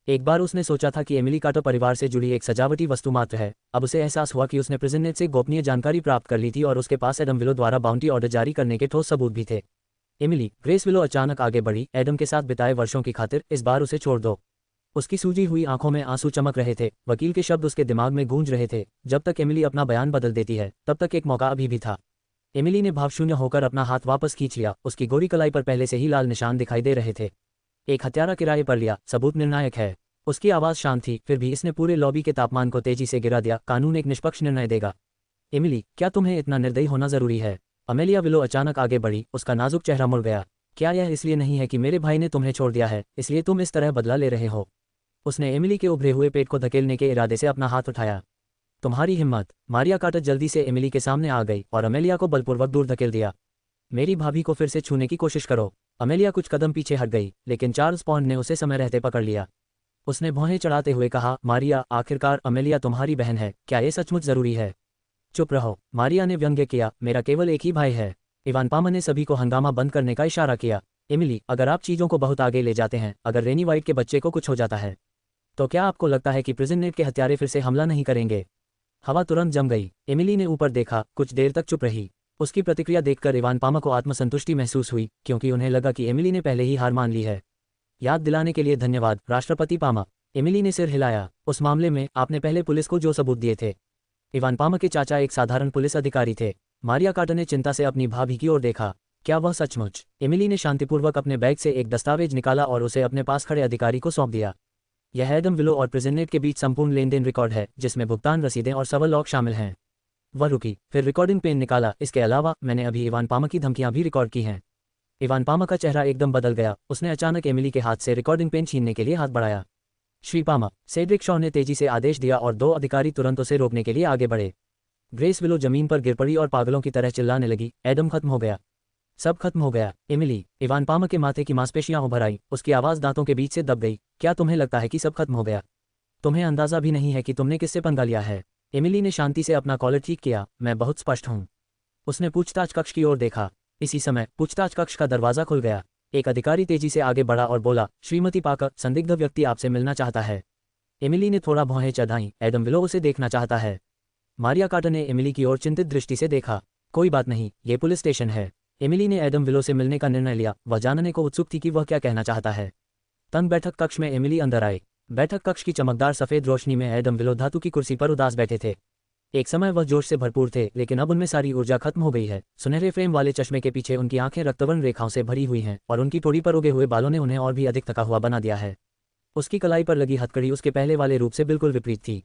एक बार उसने सोचा था कि एमिली कार्टर परिवार से जुड़ी एक सजावटी वस्तु मात्र है। अब उसे एहसास हुआ कि उसने प्रिजननेट से गोपनीय जानकारी प्राप्त कर ली थी और उसके पास एडम विलो द्वारा बाउंटी ऑर्डर जारी करने के ठोस सबूत भी थे। एमिली, ग्रेस विलो अचानक आगे बढ़ी, एडम के साथ बिताए वर्षों की खातिर इस बार उसे छोड़ दो। उसकी सूजी हुई आंखों में आंसू चमक रहे थे। वकील के शब्द उसके दिमाग में गूंज रहे थे। जब तक एमिली अपना बयान बदल देती है, तब तक एक मौका अभी भी था। एमिली ने भावशून्य होकर अपना हाथ वापस खींच लिया। उसकी गोरी कलाई पर पहले से ही लाल निशान दिखाई दे रहे थे। एक हत्यारा किराए पर लिया, सबूत निर्णायक है। उसकी आवाज़ शांत थी, फिर भी इसने पूरे लॉबी के तापमान को तेजी से गिरा दिया। कानून एक निष्पक्ष निर्णय देगा। एमिली, क्या तुम्हें इतना निर्दयी होना जरूरी है? अमेलिया विलो अचानक आगे बढ़ी। उसका नाजुक चेहरा मुड़ गया। क्या यह इसलिए नहीं है कि मेरे भाई ने तुम्हें छोड़ दिया है, इसलिए तुम इस तरह बदला ले रहे हो? उसने एमिली के उभरे हुए पेट को धकेलने के इरादे से अपना हाथ उठाया। तुम्हारी हिम्मत! मारिया कार्टर जल्दी से एमिली के सामने आ गई और अमेलिया को बलपूर्वक दूर धकेल दिया। मेरी भाभी को फिर से छूने की कोशिश करो। अमेलिया कुछ कदम पीछे हट गई, लेकिन चार्ल्स पॉन्ड ने उसे समय रहते पकड़ लिया। उसने भौहें चढ़ाते हुए कहा, मारिया, आखिरकार अमेलिया तुम्हारी बहन है, क्या ये सचमुच जरूरी है? चुप रहो, मारिया ने व्यंग्य किया, मेरा केवल एक ही भाई है। इवान पामा ने सभी को हंगामा बंद करने का इशारा किया। एमिली, अगर आप चीज़ों को बहुत आगे ले जाते हैं, अगर रेनी वाइट के बच्चे को कुछ हो जाता है, तो क्या आपको लगता है कि प्रिजन नेट के हत्यारे फिर से हमला नहीं करेंगे? हवा तुरंत जम गई। एमिली ने ऊपर देखा, कुछ देर तक चुप रही। उसकी प्रतिक्रिया देखकर इवान पामा को आत्मसंतुष्टि महसूस हुई, क्योंकि उन्हें लगा कि एमिली ने पहले ही हार मान ली है। याद दिलाने के लिए धन्यवाद, राष्ट्रपति पामा। एमिली ने सिर हिलाया। उस मामले में आपने पहले पुलिस को जो सबूत दिए थे। इवान पामा के चाचा एक साधारण पुलिस अधिकारी थे। मारिया कार्टर ने चिंता से अपनी भाभी की ओर देखा। क्या वह सचमुच? एमिली ने शांतिपूर्वक अपने बैग से एक दस्तावेज निकाला और उसे अपने पास खड़े अधिकारी को सौंप दिया। यह एडम विलो और प्रिजन नेट के बीच संपूर्ण लेनदेन रिकॉर्ड है, जिसमें भुगतान रसीदें और सवाल लॉग शामिल हैं। वह रुकी, फिर रिकॉर्डिंग पेन निकाला। इसके अलावा मैंने अभी इवान पामा की धमकियां भी रिकॉर्ड की हैं। इवान पामा का चेहरा एकदम बदल गया। उसने अचानक एमिली के हाथ से रिकॉर्डिंग पेन छीनने के लिए हाथ बढ़ाया। श्री पामा, सेड्रिक शॉ ने तेजी से आदेश दिया और 2 अधिकारी तुरंत उसे रोकने के लिए आगे बढ़े। ग्रेस विलो जमीन पर गिर पड़ी और पागलों की तरह चिल्लाने लगी, एडम खत्म हो गया, सब खत्म हो गया। एमिली, इवान पामा के माथे की मांसपेशियां उभर आई। उसकी आवाज़ दांतों के बीच से दब गई। क्या तुम्हें लगता है कि सब खत्म हो गया? तुम्हें अंदाजा भी नहीं है कि तुमने किससे पंगा लिया है। एमिली ने शांति से अपना कॉलर ठीक किया। मैं बहुत स्पष्ट हूँ। उसने पूछताछ कक्ष की ओर देखा। इसी समय पूछताछ कक्ष का दरवाजा खुल गया। एक अधिकारी तेजी से आगे बढ़ा और बोला, श्रीमती पाकर, संदिग्ध व्यक्ति आपसे मिलना चाहता है। एमिली ने थोड़ा भौहें चढ़ाईं। एडम विलो उसे देखना चाहता है। मारिया कार्टर ने एमिली की ओर चिंतित दृष्टि से देखा। कोई बात नहीं, ये पुलिस स्टेशन है। एमिली ने एडम विलो से मिलने का निर्णय लिया। वह जानने को उत्सुक थी कि वह क्या कहना चाहता है। तंग बैठक कक्ष में एमिली अंदर आए। बैठक कक्ष की चमकदार सफेद रोशनी में एडम विलो धातु की कुर्सी पर उदास बैठे थे। एक समय वह जोश से भरपूर थे, लेकिन अब उनमें सारी ऊर्जा खत्म हो गई है। सुनहरे फ्रेम वाले चश्मे के पीछे उनकी आंखें रक्तवर्ण रेखाओं से भरी हुई हैं और उनकी ठोड़ी पर उगे हुए बालों ने उन्हें और भी अधिक थका हुआ बना दिया है। उसकी कलाई पर लगी हथकड़ी उसके पहले वाले रूप से बिल्कुल विपरीत थी।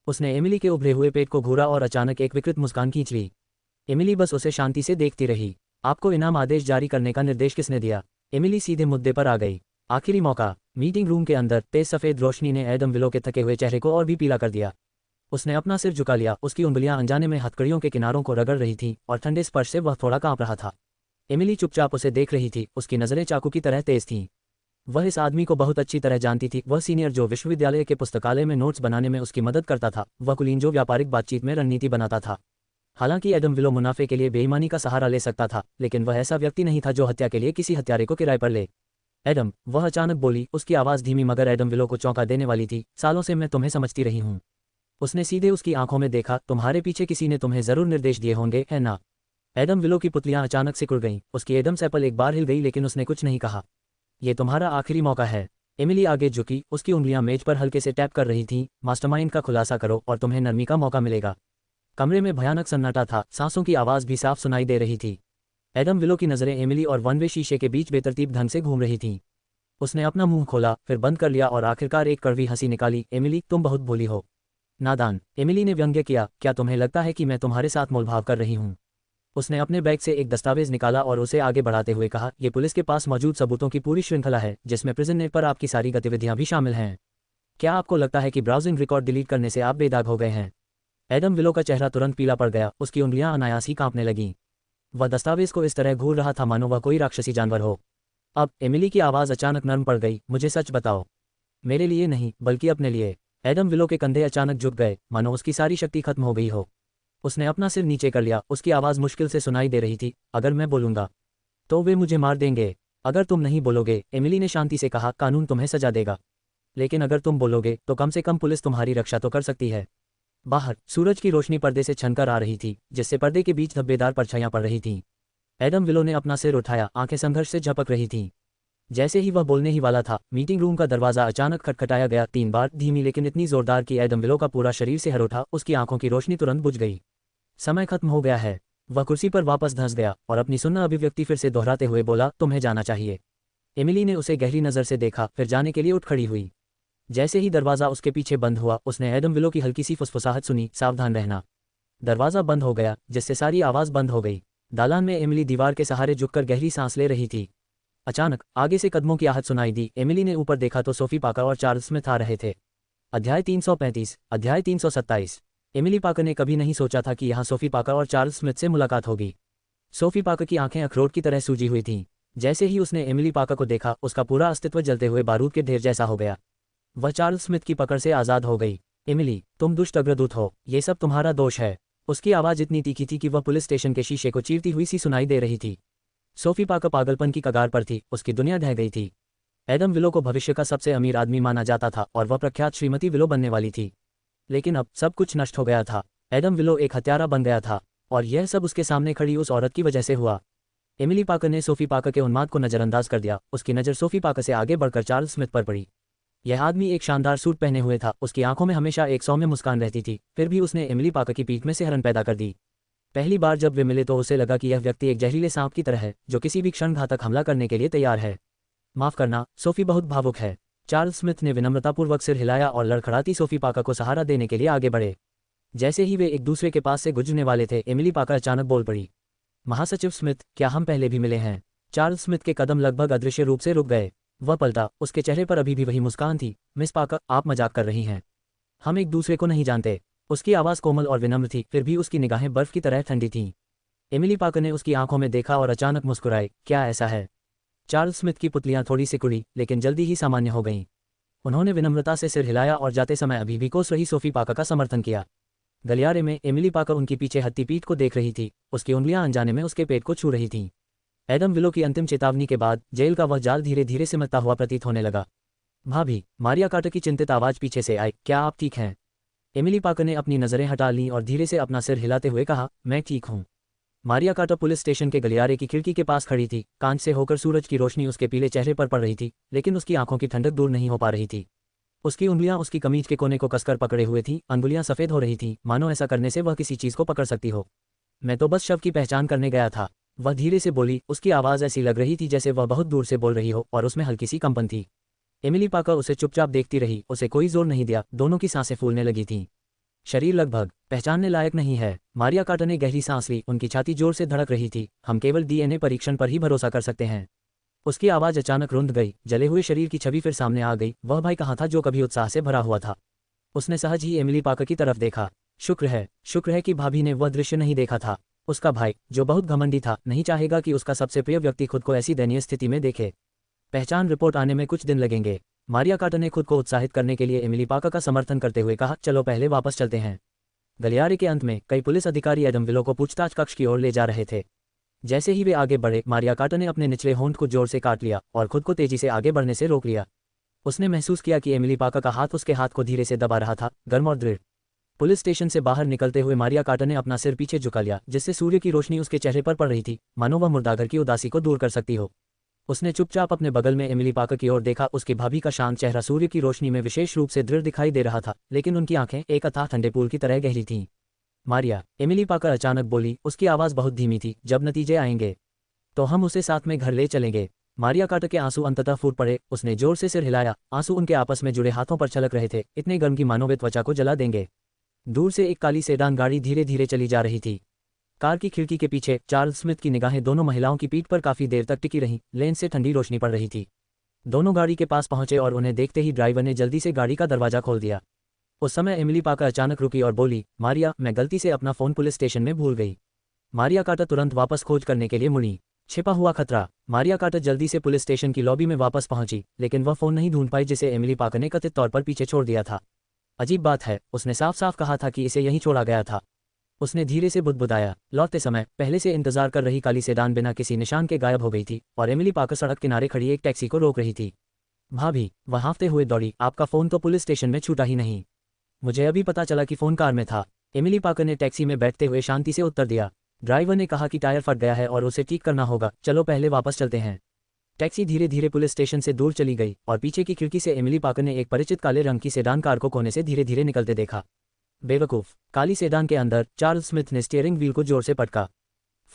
उसने एमिली के उभरे हुए पेट को घूरा और अचानक एक विकृत मुस्कान खींच ली। एमिली बस उसे शांति से देखती रही। आपको इनाम आदेश जारी करने का निर्देश किसने दिया? एमिली सीधे मुद्दे पर आ गई। आखिरी मौका। मीटिंग रूम के अंदर तेज सफेद रोशनी ने एडम विलो के थके हुए चेहरे को और भी पीला कर दिया। उसने अपना सिर झुका लिया। उसकी उंगलियां अनजाने में हथकड़ियों के किनारों को रगड़ रही थीं और ठंडे स्पर्श से वह थोड़ा कांप रहा था। एमिली चुपचाप उसे देख रही थी। उसकी नज़रें चाकू की तरह तेज थीं। वह इस आदमी को बहुत अच्छी तरह जानती थी। वह सीनियर जो विश्वविद्यालय के पुस्तकालय में नोट्स बनाने में उसकी मदद करता था। वह कुलीन जो व्यापारिक बातचीत में रणनीति बनाता था। हालांकि एडम विलो मुनाफे के लिए बेईमानी का सहारा ले सकता था, लेकिन वह ऐसा व्यक्ति नहीं था जो हत्या के लिए किसी हत्यारे को किराए पर ले। एडम, वह अचानक बोली। उसकी आवाज़ धीमी मगर एडम विलो को चौंका देने वाली थी। सालों से मैं तुम्हें समझती रही हूँ। उसने सीधे उसकी आंखों में देखा। तुम्हारे पीछे किसी ने तुम्हें जरूर निर्देश दिए होंगे, है ना? एडम विलो की पुतलियां अचानक सिकुड़ गईं। उसकी एडम सैपल एक बार हिल गई, लेकिन उसने कुछ नहीं कहा। ये तुम्हारा आखिरी मौका है। एमिली आगे झुकी। उसकी उंगलियां मेज पर हल्के से टैप कर रही थीं। मास्टरमाइंड का खुलासा करो और तुम्हें नरमी का मौका मिलेगा। कमरे में भयानक सन्नाटा था। सांसों की आवाज़ भी साफ सुनाई दे रही थी। एडम विलो की नज़रें एमिली और वन वे शीशे के बीच बेतरतीब ढंग से घूम रही थीं। उसने अपना मुंह खोला, फिर बंद कर लिया और आखिरकार एक कड़वी हंसी निकाली। एमिली, तुम बहुत भोली हो। नादान। एमिली ने व्यंग्य किया। क्या तुम्हें लगता है कि मैं तुम्हारे साथ मोलभाव कर रही हूँ? उसने अपने बैग से एक दस्तावेज निकाला और उसे आगे बढ़ाते हुए कहा, यह पुलिस के पास मौजूद सबूतों की पूरी श्रृंखला है, जिसमें प्रिजन नेट पर आपकी सारी गतिविधियां भी शामिल हैं। क्या आपको लगता है कि ब्राउजिंग रिकॉर्ड डिलीट करने से आप बेदाग हो गए हैं? एडम विलो का चेहरा तुरंत पीला पड़ गया। उसकी उंगलियां अनायास ही कांपने लगीं। वह दस्तावेज को इस तरह घूर रहा था मानो वह कोई राक्षसी जानवर हो। अब एमिली की आवाज़ अचानक नर्म पड़ गई। मुझे सच बताओ। मेरे लिए नहीं, बल्कि अपने लिए। एडम विलो के कंधे अचानक झुक गए, मानो उसकी सारी शक्ति खत्म हो गई हो। उसने अपना सिर नीचे कर लिया। उसकी आवाज़ मुश्किल से सुनाई दे रही थी। अगर मैं बोलूँगा तो वे मुझे मार देंगे। अगर तुम नहीं बोलोगे, एमिली ने शांति से कहा, कानून तुम्हें सजा देगा। लेकिन अगर तुम बोलोगे तो कम से कम पुलिस तुम्हारी रक्षा तो कर सकती है। बाहर सूरज की रोशनी पर्दे से छनकर आ रही थी, जिससे पर्दे के बीच धब्बेदार परछाइयां पड़ रही थीं। एडम विलो ने अपना सिर उठाया। आंखें संघर्ष से झपक रही थीं। जैसे ही वह बोलने ही वाला था, मीटिंग रूम का दरवाजा अचानक खटखटाया गया। 3 बार, धीमी लेकिन इतनी जोरदार कि एडम विलो का पूरा शरीर से हर उठा। उसकी आंखों की रोशनी तुरंत बुझ गई। समय खत्म हो गया है। वह कुर्सी पर वापस धंस गया और अपनी सुन्ना अभिव्यक्ति फिर से दोहराते हुए बोला, तुम्हें जाना चाहिए। एमिली ने उसे गहरी नज़र से देखा, फिर जाने के लिए उठ खड़ी हुई। जैसे ही दरवाज़ा उसके पीछे बंद हुआ, उसने एडम विलो की हल्की सी फुसफुसाहट सुनी, सावधान रहना। दरवाज़ा बंद हो गया, जिससे सारी आवाज़ बंद हो गई। दालान में एमिली दीवार के सहारे झुककर गहरी सांस ले रही थी। अचानक आगे से कदमों की आहट सुनाई दी। एमिली ने ऊपर देखा तो सोफी पाकर और चार्ल्स स्मिथ आ रहे थे। अध्याय 335, अध्याय 327। एमिली पाकर ने कभी नहीं सोचा था कि यहाँ सोफी पाकर और चार्ल्स स्मिथ से मुलाकात होगी। सोफी पाकर की आंखें अखरोट की तरह सूजी हुई थीं। जैसे ही उसने एमिली पाकर को देखा, उसका पूरा अस्तित्व जलते हुए बारूद के ढेर जैसा हो गया। वह चार्ल्स स्मिथ की पकड़ से आज़ाद हो गई। एमिली, तुम दुष्ट अग्रदूत हो। ये सब तुम्हारा दोष है। उसकी आवाज़ इतनी तीखी थी कि वह पुलिस स्टेशन के शीशे को चीरती हुई सी सुनाई दे रही थी। सोफी पाकर पागलपन की कगार पर थी, उसकी दुनिया ढह गई थी। एडम विलो को भविष्य का सबसे अमीर आदमी माना जाता था और वह प्रख्यात श्रीमती विलो बनने वाली थी। लेकिन अब सब कुछ नष्ट हो गया था। एडम विलो एक हत्यारा बन गया था और यह सब उसके सामने खड़ी उस औरत की वजह से हुआ। एमिली पाकर ने सोफी पाकर के उन्माद को नज़रअंदाज कर दिया। उसकी नज़र सोफी पाकर से आगे बढ़कर चार्ल्स स्मिथ पर पड़ी। यह आदमी एक शानदार सूट पहने हुए था, उसकी आंखों में हमेशा एक सौम्य मुस्कान रहती थी, फिर भी उसने एमिली पाकर की पीठ में सिहरन पैदा कर दी। पहली बार जब वे मिले तो उसे लगा कि यह व्यक्ति एक जहरीले सांप की तरह है जो किसी भी क्षण घातक हमला करने के लिए तैयार है। माफ करना, सोफी बहुत भावुक है। चार्ल्स स्मिथ ने विनम्रतापूर्वक सिर हिलाया और लड़खड़ाती सोफी पाकर को सहारा देने के लिए आगे बढ़े। जैसे ही वे एक दूसरे के पास से गुजरने वाले थे, एमिली पाकर अचानक बोल पड़ी, महासचिव स्मिथ, क्या हम पहले भी मिले हैं? चार्ल्स स्मिथ के कदम लगभग अदृश्य रूप से रुक गए। वह पलटा, उसके चेहरे पर अभी भी वही मुस्कान थी। मिस पाकर, आप मजाक कर रही हैं। हम एक दूसरे को नहीं जानते। उसकी आवाज़ कोमल और विनम्र थी, फिर भी उसकी निगाहें बर्फ की तरह ठंडी थीं। एमिली पाकर ने उसकी आंखों में देखा और अचानक मुस्कुराई, क्या ऐसा है? चार्ल्स स्मिथ की पुतलियां थोड़ी सिकुड़ी, लेकिन जल्दी ही सामान्य हो गईं। उन्होंने विनम्रता से सिर हिलाया और जाते समय अभी भी कोस रही सोफी पाकर का समर्थन किया। गलियारे में एमिली पाकर उनकी पीछे हत्ती पीठ को देख रही थी, उसकी उंगलियां अनजाने में उसके पेट को छू रही थीं। एडम विलो की अंतिम चेतावनी के बाद जेल का वह जाल धीरे धीरे सिमटता हुआ प्रतीत होने लगा। भाभी, मारिया कार्टर की चिंतित आवाज़ पीछे से आई, क्या आप ठीक हैं? एमिली पाकर ने अपनी नज़रें हटा लीं और धीरे से अपना सिर हिलाते हुए कहा, मैं ठीक हूँ। मारिया कार्टर पुलिस स्टेशन के गलियारे की खिड़की के पास खड़ी थी। कांच से होकर सूरज की रोशनी उसके पीले चेहरे पर पड़ रही थी, लेकिन उसकी आंखों की ठंडक दूर नहीं हो पा रही थी। उसकी उंगलियां उसकी कमीज के कोने को कसकर पकड़े हुए थीं, अंगुलियां सफ़ेद हो रही थीं, मानो ऐसा करने से वह किसी चीज़ को पकड़ सकती हो। मैं तो बस शव की पहचान करने गया था, वह धीरे से बोली। उसकी आवाज़ ऐसी लग रही थी जैसे वह बहुत दूर से बोल रही हो और उसमें हल्की सी कंपन थी। एमिली पाकर उसे चुपचाप देखती रही, उसे कोई जोर नहीं दिया। दोनों की सांसें फूलने लगी थीं। शरीर लगभग पहचानने लायक नहीं है। मारिया कार्टर ने गहरी सांस ली, उनकी छाती जोर से धड़क रही थी। हम केवल डीएनए परीक्षण पर ही भरोसा कर सकते हैं। उसकी आवाज़ अचानक रुंध गई, जले हुए शरीर की छवि फिर सामने आ गई। वह भाई कहाँ था जो कभी उत्साह से भरा हुआ था? उसने सहज ही एमिली पाकर की तरफ देखा। शुक्र है कि भाभी ने वह दृश्य नहीं देखा था। उसका भाई, जो बहुत घमंडी था, नहीं चाहेगा कि उसका सबसे प्रिय व्यक्ति खुद को ऐसी दयनीय स्थिति में देखे। पहचान रिपोर्ट आने में कुछ दिन लगेंगे। मारिया कार्टर ने खुद को उत्साहित करने के लिए एमिली पाकर का समर्थन करते हुए कहा, चलो पहले वापस चलते हैं। गलियारे के अंत में कई पुलिस अधिकारी एडम विलो को पूछताछ कक्ष की ओर ले जा रहे थे। जैसे ही वे आगे बढ़े, मारिया कार्टर ने अपने निचले होंठ को जोर से काट लिया और खुद को तेजी से आगे बढ़ने से रोक लिया। उसने महसूस किया कि एमिली पाकर का हाथ उसके हाथ को धीरे से दबा रहा था, गर्म और दृढ़। पुलिस स्टेशन से बाहर निकलते हुए मारिया कार्टर ने अपना सिर पीछे झुका लिया, जिससे सूर्य की रोशनी उसके चेहरे पर पड़ रही थी, मानो वह मुर्दाघर की उदासी को दूर कर सकती हो। उसने चुपचाप अपने बगल में एमिली पाकर की ओर देखा। उसकी भाभी का शांत चेहरा सूर्य की रोशनी में विशेष रूप से दृढ़ दिखाई दे रहा था, लेकिन उनकी आंखें एक अथाह ठंडे पूल की तरह गहरी थीं। मारिया, एमिली पाकर अचानक बोली, उसकी आवाज़ बहुत धीमी थी, जब नतीजे आएंगे तो हम उसे साथ में घर ले चलेंगे। मारिया कार्टर के आंसू अंततः फूट पड़े। उसने जोर से सिर हिलाया, आंसू उनके आपस में जुड़े हाथों पर छलक रहे थे, इतने गर्म की मानो वे त्वचा को जला देंगे। दूर से एक काली सेडान गाड़ी धीरे धीरे चली जा रही थी। कार की खिड़की के पीछे चार्ल्स स्मिथ की निगाहें दोनों महिलाओं की पीठ पर काफी देर तक टिकी रहीं। लेन से ठंडी रोशनी पड़ रही थी। दोनों गाड़ी के पास पहुंचे और उन्हें देखते ही ड्राइवर ने जल्दी से गाड़ी का दरवाजा खोल दिया। उस समय एमिली पाकर अचानक रुकी और बोली, मारिया, मैं गलती से अपना फ़ोन पुलिस स्टेशन में भूल गई। मारिया कार्टर तुरंत वापस खोज करने के लिए मुड़ी। छिपा हुआ खतरा। मारिया कार्टर जल्दी से पुलिस स्टेशन की लॉबी में वापस पहुंची, लेकिन वह फ़ोन नहीं ढूंढ पाई जिसे एमिली पाकर ने कथित तौर पर पीछे छोड़ दिया था। अजीब बात है, उसने साफ साफ कहा था कि इसे यहीं छोड़ा गया था। उसने धीरे से बुदबुदाया। लौटते समय पहले से इंतजार कर रही काली सेडान बिना किसी निशान के गायब हो गई थी और एमिली पाकर सड़क किनारे खड़ी एक टैक्सी को रोक रही थी। भाभी, वह हाँफते हुए दौड़ी, आपका फ़ोन तो पुलिस स्टेशन में छूटा ही नहीं। मुझे अभी पता चला कि फ़ोन कार में था। एमिली पाकर ने टैक्सी में बैठते हुए शांति से उत्तर दिया। ड्राइवर ने कहा कि टायर फट गया है और उसे ठीक करना होगा, चलो पहले वापस चलते हैं। टैक्सी धीरे धीरे पुलिस स्टेशन से दूर चली गई और पीछे की खिड़की से एमिली पाकर ने एक परिचित काले रंग की सेडान कार को कोने से धीरे धीरे निकलते देखा। बेवकूफ़, काली सेडान के अंदर चार्ल्स स्मिथ ने स्टीयरिंग व्हील को जोर से पटका।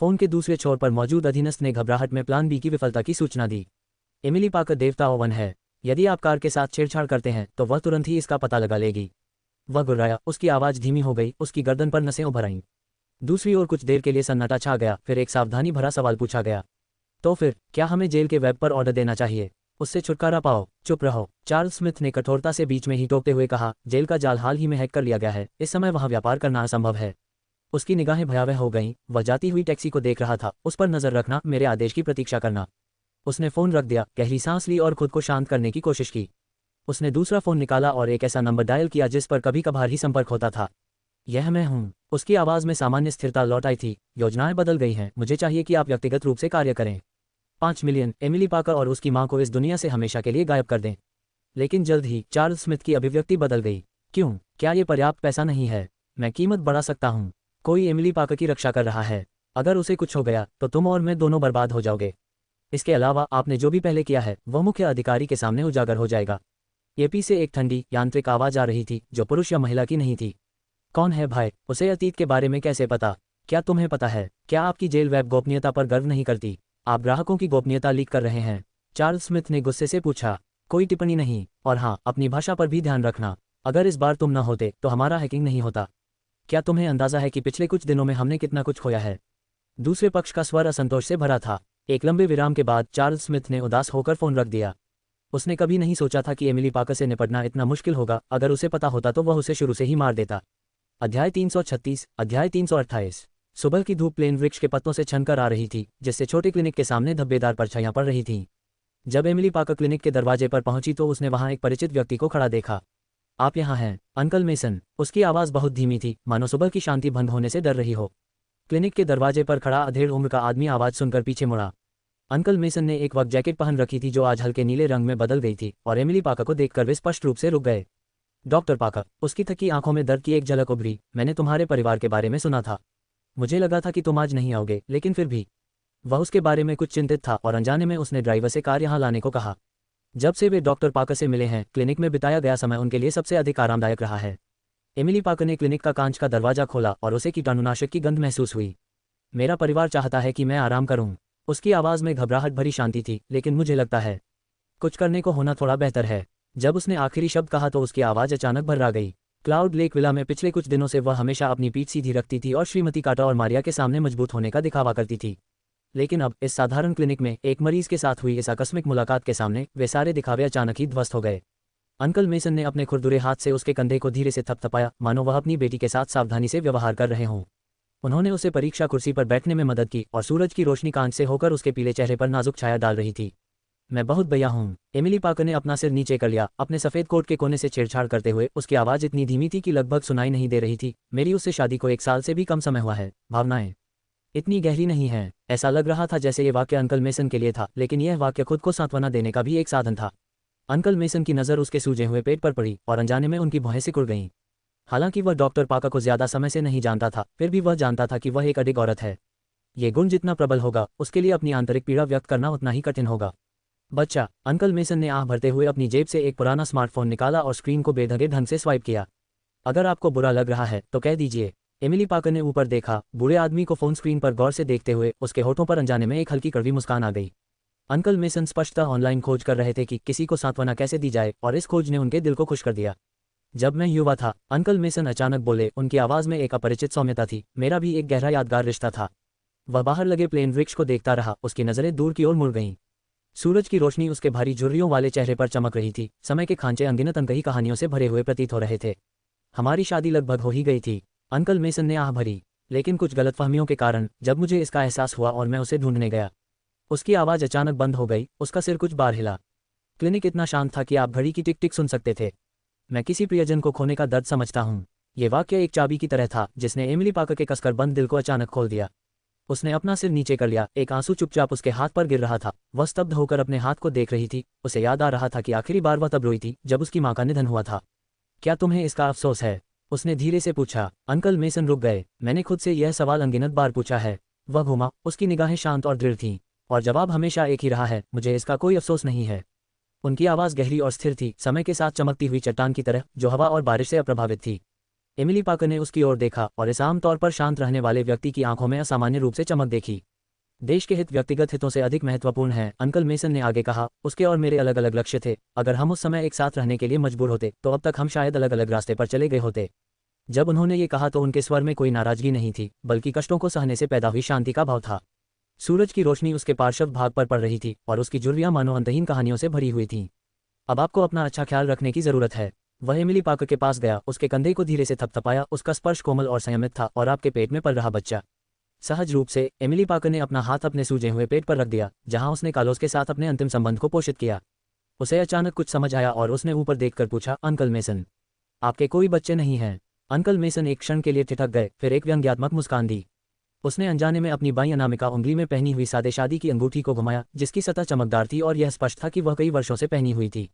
फ़ोन के दूसरे छोर पर मौजूद अधीनस्थ ने घबराहट में प्लान बी की विफलता की सूचना दी। एमिली पाकर देवता ओवन है, यदि आप कार के साथ छेड़छाड़ करते हैं तो वह तुरंत ही इसका पता लगा लेगी। वह गुर्राया, उसकी आवाज़ धीमी हो गई, उसकी गर्दन पर नसें उभर आईं। दूसरी ओर कुछ देर के लिए सन्नाटा छा गया, फिर एक सावधानी भरा सवाल पूछा गया, तो फिर क्या हमें जेल के वेब पर ऑर्डर देना चाहिए? उससे छुटकारा पाओ, चुप रहो। चार्ल्स स्मिथ ने कठोरता से बीच में ही टोकते हुए कहा, जेल का जाल हाल ही में हैक कर लिया गया है, इस समय वहाँ व्यापार करना असंभव है। उसकी निगाहें भयावह हो गईं। वह जाती हुई टैक्सी को देख रहा था। उस पर नजर रखना, मेरे आदेश की प्रतीक्षा करना। उसने फ़ोन रख दिया, गहरी सांस ली और खुद को शांत करने की कोशिश की। उसने दूसरा फ़ोन निकाला और एक ऐसा नंबर डायल किया जिस पर कभी कभार ही संपर्क होता था। यह मैं हूँ। उसकी आवाज़ में सामान्य स्थिरता लौट आई थी। योजनाएं बदल गई हैं, मुझे चाहिए कि आप व्यक्तिगत रूप से कार्य करें। 5 मिलियन, एमिली पाकर और उसकी माँ को इस दुनिया से हमेशा के लिए गायब कर दें। लेकिन जल्द ही चार्ल्स स्मिथ की अभिव्यक्ति बदल गई। क्यों? क्या ये पर्याप्त पैसा नहीं है? मैं कीमत बढ़ा सकता हूँ। कोई एमिली पाकर की रक्षा कर रहा है। अगर उसे कुछ हो गया तो तुम और मैं दोनों बर्बाद हो जाओगे। इसके अलावा आपने जो भी पहले किया है वह मुख्य अधिकारी के सामने उजागर हो जाएगा। एपी से एक ठंडी यांत्रिक आवाज आ रही थी जो पुरुष या महिला की नहीं थी। कौन है भाई? उसे अतीत के बारे में कैसे पता? क्या तुम्हें पता है? क्या आपकी जेल वेब गोपनीयता पर गर्व नहीं करती? आप ग्राहकों की गोपनीयता लीक कर रहे हैं। चार्ल्स स्मिथ ने गुस्से से पूछा। कोई टिप्पणी नहीं, और हाँ, अपनी भाषा पर भी ध्यान रखना। अगर इस बार तुम न होते तो हमारा हैकिंग नहीं होता। क्या तुम्हें अंदाजा है कि पिछले कुछ दिनों में हमने कितना कुछ खोया है? दूसरे पक्ष का स्वर असंतोष से भरा था। एक लंबे विराम के बाद चार्ल्स स्मिथ ने उदास होकर फोन रख दिया। उसने कभी नहीं सोचा था कि एमिली पाकर से निपटना इतना मुश्किल होगा। अगर उसे पता होता तो वह उसे शुरू से ही मार देता। अध्याय 336, अध्याय 328। सुबह की धूप प्लेन वृक्ष के पत्तों से छनकर आ रही थी, जिससे छोटे क्लिनिक के सामने धब्बेदार परछाइयां पड़ रही थीं। जब एमिली पाकर क्लिनिक के दरवाजे पर पहुंची तो उसने वहां एक परिचित व्यक्ति को खड़ा देखा। आप यहाँ हैं, अंकल मेसन। उसकी आवाज़ बहुत धीमी थी, मानो सुबह की शांति भंग होने से डर रही हो। क्लिनिक के दरवाजे पर खड़ा अधेड़ उम्र का आदमी आवाज़ सुनकर पीछे मुड़ा। अंकल मेसन ने एक वक्त जैकेट पहन रखी थी जो आज हल्के नीले रंग में बदल गई थी, और एमिली पाकर को देखकर वे स्पष्ट रूप से रुक गए। डॉक्टर पाकर, उसकी थकी आंखों में दर्द की एक झलक उभरी। मैंने तुम्हारे परिवार के बारे में सुना था। मुझे लगा था कि तुम आज नहीं आओगे, लेकिन फिर भी। वह उसके बारे में कुछ चिंतित था और अनजाने में उसने ड्राइवर से कार यहाँ लाने को कहा। जब से वे डॉक्टर पाकर से मिले हैं, क्लिनिक में बिताया गया समय उनके लिए सबसे अधिक आरामदायक रहा है। एमिली पाकर ने क्लिनिक का कांच का दरवाजा खोला और उसे कीटाणुनाशक की गंध महसूस हुई। मेरा परिवार चाहता है कि मैं आराम करूं। उसकी आवाज़ में घबराहट भरी शांति थी, लेकिन मुझे लगता है कुछ करने को होना थोड़ा बेहतर है। जब उसने आखिरी शब्द कहा तो उसकी आवाज़ अचानक भर्रा गई। क्लाउड लेक विला में पिछले कुछ दिनों से वह हमेशा अपनी पीठ सीधी रखती थी और श्रीमती काटा और मारिया के सामने मजबूत होने का दिखावा करती थी। लेकिन अब इस साधारण क्लिनिक में एक मरीज के साथ हुई इस आकस्मिक मुलाकात के सामने वे सारे दिखावे अचानक ही ध्वस्त हो गए। अंकल मेसन ने अपने खुरदुरे हाथ से उसके कंधे को धीरे से थपथपाया, मानो वह अपनी बेटी के साथ सावधानी से व्यवहार कर रहे हों। उन्होंने उसे परीक्षा कुर्सी पर बैठने में मदद की और सूरज की रोशनी कांच से होकर उसके पीले चेहरे पर नाजुक छाया डाल रही थी। मैं बहुत भैया हूँ। एमिली पाकर ने अपना सिर नीचे कर लिया, अपने सफ़ेद कोट के कोने से छेड़छाड़ करते हुए। उसकी आवाज़ इतनी धीमी थी कि लगभग सुनाई नहीं दे रही थी। मेरी उससे शादी को 1 साल से भी कम समय हुआ है। भावनाएं इतनी गहरी नहीं हैं। ऐसा लग रहा था जैसे ये वाक्य अंकल मेसन के लिए था, लेकिन यह वाक्य खुद को सांत्वना देने का भी एक साधन था। अंकल मेसन की नज़र उसके सूजे हुए पेट पर पड़ी और अनजाने में उनकी भौहें सिकुड़ गईं। हालांकि वह डॉक्टर पाकर को ज्यादा समय से नहीं जानता था, फिर भी वह जानता था कि वह एक अडिग औरत है। ये गुण जितना प्रबल होगा, उसके लिए अपनी आंतरिक पीड़ा व्यक्त करना उतना ही कठिन होगा। बच्चा, अंकल मेसन ने आह भरते हुए अपनी जेब से एक पुराना स्मार्टफोन निकाला और स्क्रीन को बेधगे ढंग से स्वाइप किया। अगर आपको बुरा लग रहा है तो कह दीजिए। एमिली पाकर ने ऊपर देखा। बूढ़े आदमी को फोन स्क्रीन पर गौर से देखते हुए उसके होठों पर अनजाने में एक हल्की कड़वी मुस्कान आ गई। अंकल मेसन स्पष्टतः ऑनलाइन खोज कर रहे थे कि किसी को सांत्वना कैसे दी जाए, और इस खोज ने उनके दिल को खुश कर दिया। जब मैं युवा था, अंकल मेसन अचानक बोले। उनकी आवाज़ में एक अपरिचित सौम्यता थी। मेरा भी एक गहरा यादगार रिश्ता था। वह बाहर लगे प्लेन वृक्ष को देखता रहा। उसकी नज़रें दूर की ओर मुड़ गईं। सूरज की रोशनी उसके भारी झुर्रियों वाले चेहरे पर चमक रही थी। समय के खांचे अनगिनत अनकही कहानियों से भरे हुए प्रतीत हो रहे थे। हमारी शादी लगभग हो ही गई थी। अंकल मेसन ने आह भरी। लेकिन कुछ गलतफहमियों के कारण जब मुझे इसका एहसास हुआ और मैं उसे ढूंढने गया। उसकी आवाज़ अचानक बंद हो गई। उसका सिर कुछ बार हिला। क्लिनिक इतना शांत था कि आप घड़ी की टिक टिक सुन सकते थे। मैं किसी प्रियजन को खोने का दर्द समझता हूँ। ये वाक्य एक चाबी की तरह था जिसने एमिली पाकर के कसकर बंद दिल को अचानक खोल दिया। उसने अपना सिर नीचे कर लिया। एक आंसू चुपचाप उसके हाथ पर गिर रहा था। वह स्तब्ध होकर अपने हाथ को देख रही थी। उसे याद आ रहा था कि आखिरी बार वह तब रोई थी जब उसकी माँ का निधन हुआ था। क्या तुम्हें इसका अफसोस है? उसने धीरे से पूछा। अंकल मेसन रुक गए। मैंने खुद से यह सवाल अनगिनत बार पूछा है। वह घूमा। उसकी निगाहें शांत और दृढ़ थीं, और जवाब हमेशा एक ही रहा है, मुझे इसका कोई अफसोस नहीं है। उनकी आवाज़ गहरी और स्थिर थी, समय के साथ चमकती हुई चट्टान की तरह जो हवा और बारिश से अप्रभावित थी। एमिली पाकर ने उसकी ओर देखा और इस आम तौर पर शांत रहने वाले व्यक्ति की आंखों में असामान्य रूप से चमक देखी। देश के हित व्यक्तिगत हितों से अधिक महत्वपूर्ण हैं, अंकल मेसन ने आगे कहा। उसके और मेरे अलग अलग लक्ष्य थे। अगर हम उस समय एक साथ रहने के लिए मजबूर होते तो अब तक हम शायद अलग अलग रास्ते पर चले गए होते। जब उन्होंने ये कहा तो उनके स्वर में कोई नाराजगी नहीं थी, बल्कि कष्टों को सहने से पैदा हुई शांति का भाव था। सूरज की रोशनी उसके पार्श्व भाग पर पड़ रही थी और उसकी झुर्रियां मानो अंतहीन कहानियों से भरी हुई थीं। अब आपको अपना अच्छा ख्याल रखने की जरूरत है। वह एमिली पाकर के पास गया, उसके कंधे को धीरे से थपथपाया। उसका स्पर्श कोमल और संयमित था। और आपके पेट में पल रहा बच्चा। सहज रूप से एमिली पाकर ने अपना हाथ अपने सूजे हुए पेट पर रख दिया, जहां उसने कार्लोस के साथ अपने अंतिम संबंध को पोषित किया। उसे अचानक कुछ समझ आया और उसने ऊपर देखकर पूछा, अंकल मेसन, आपके कोई बच्चे नहीं हैं? अंकल मेसन एक क्षण के लिए ठिठक गए, फिर एक व्यंग्यात्मक मुस्कान दी। उसने अनजाने में अपनी बाईं अनामिका उंगली में पहनी हुई सादे शादी की अंगूठी को घुमाया, जिसकी सतह चमकदार थी और यह स्पष्ट था कि वह कई वर्षों से पहनी हुई थी।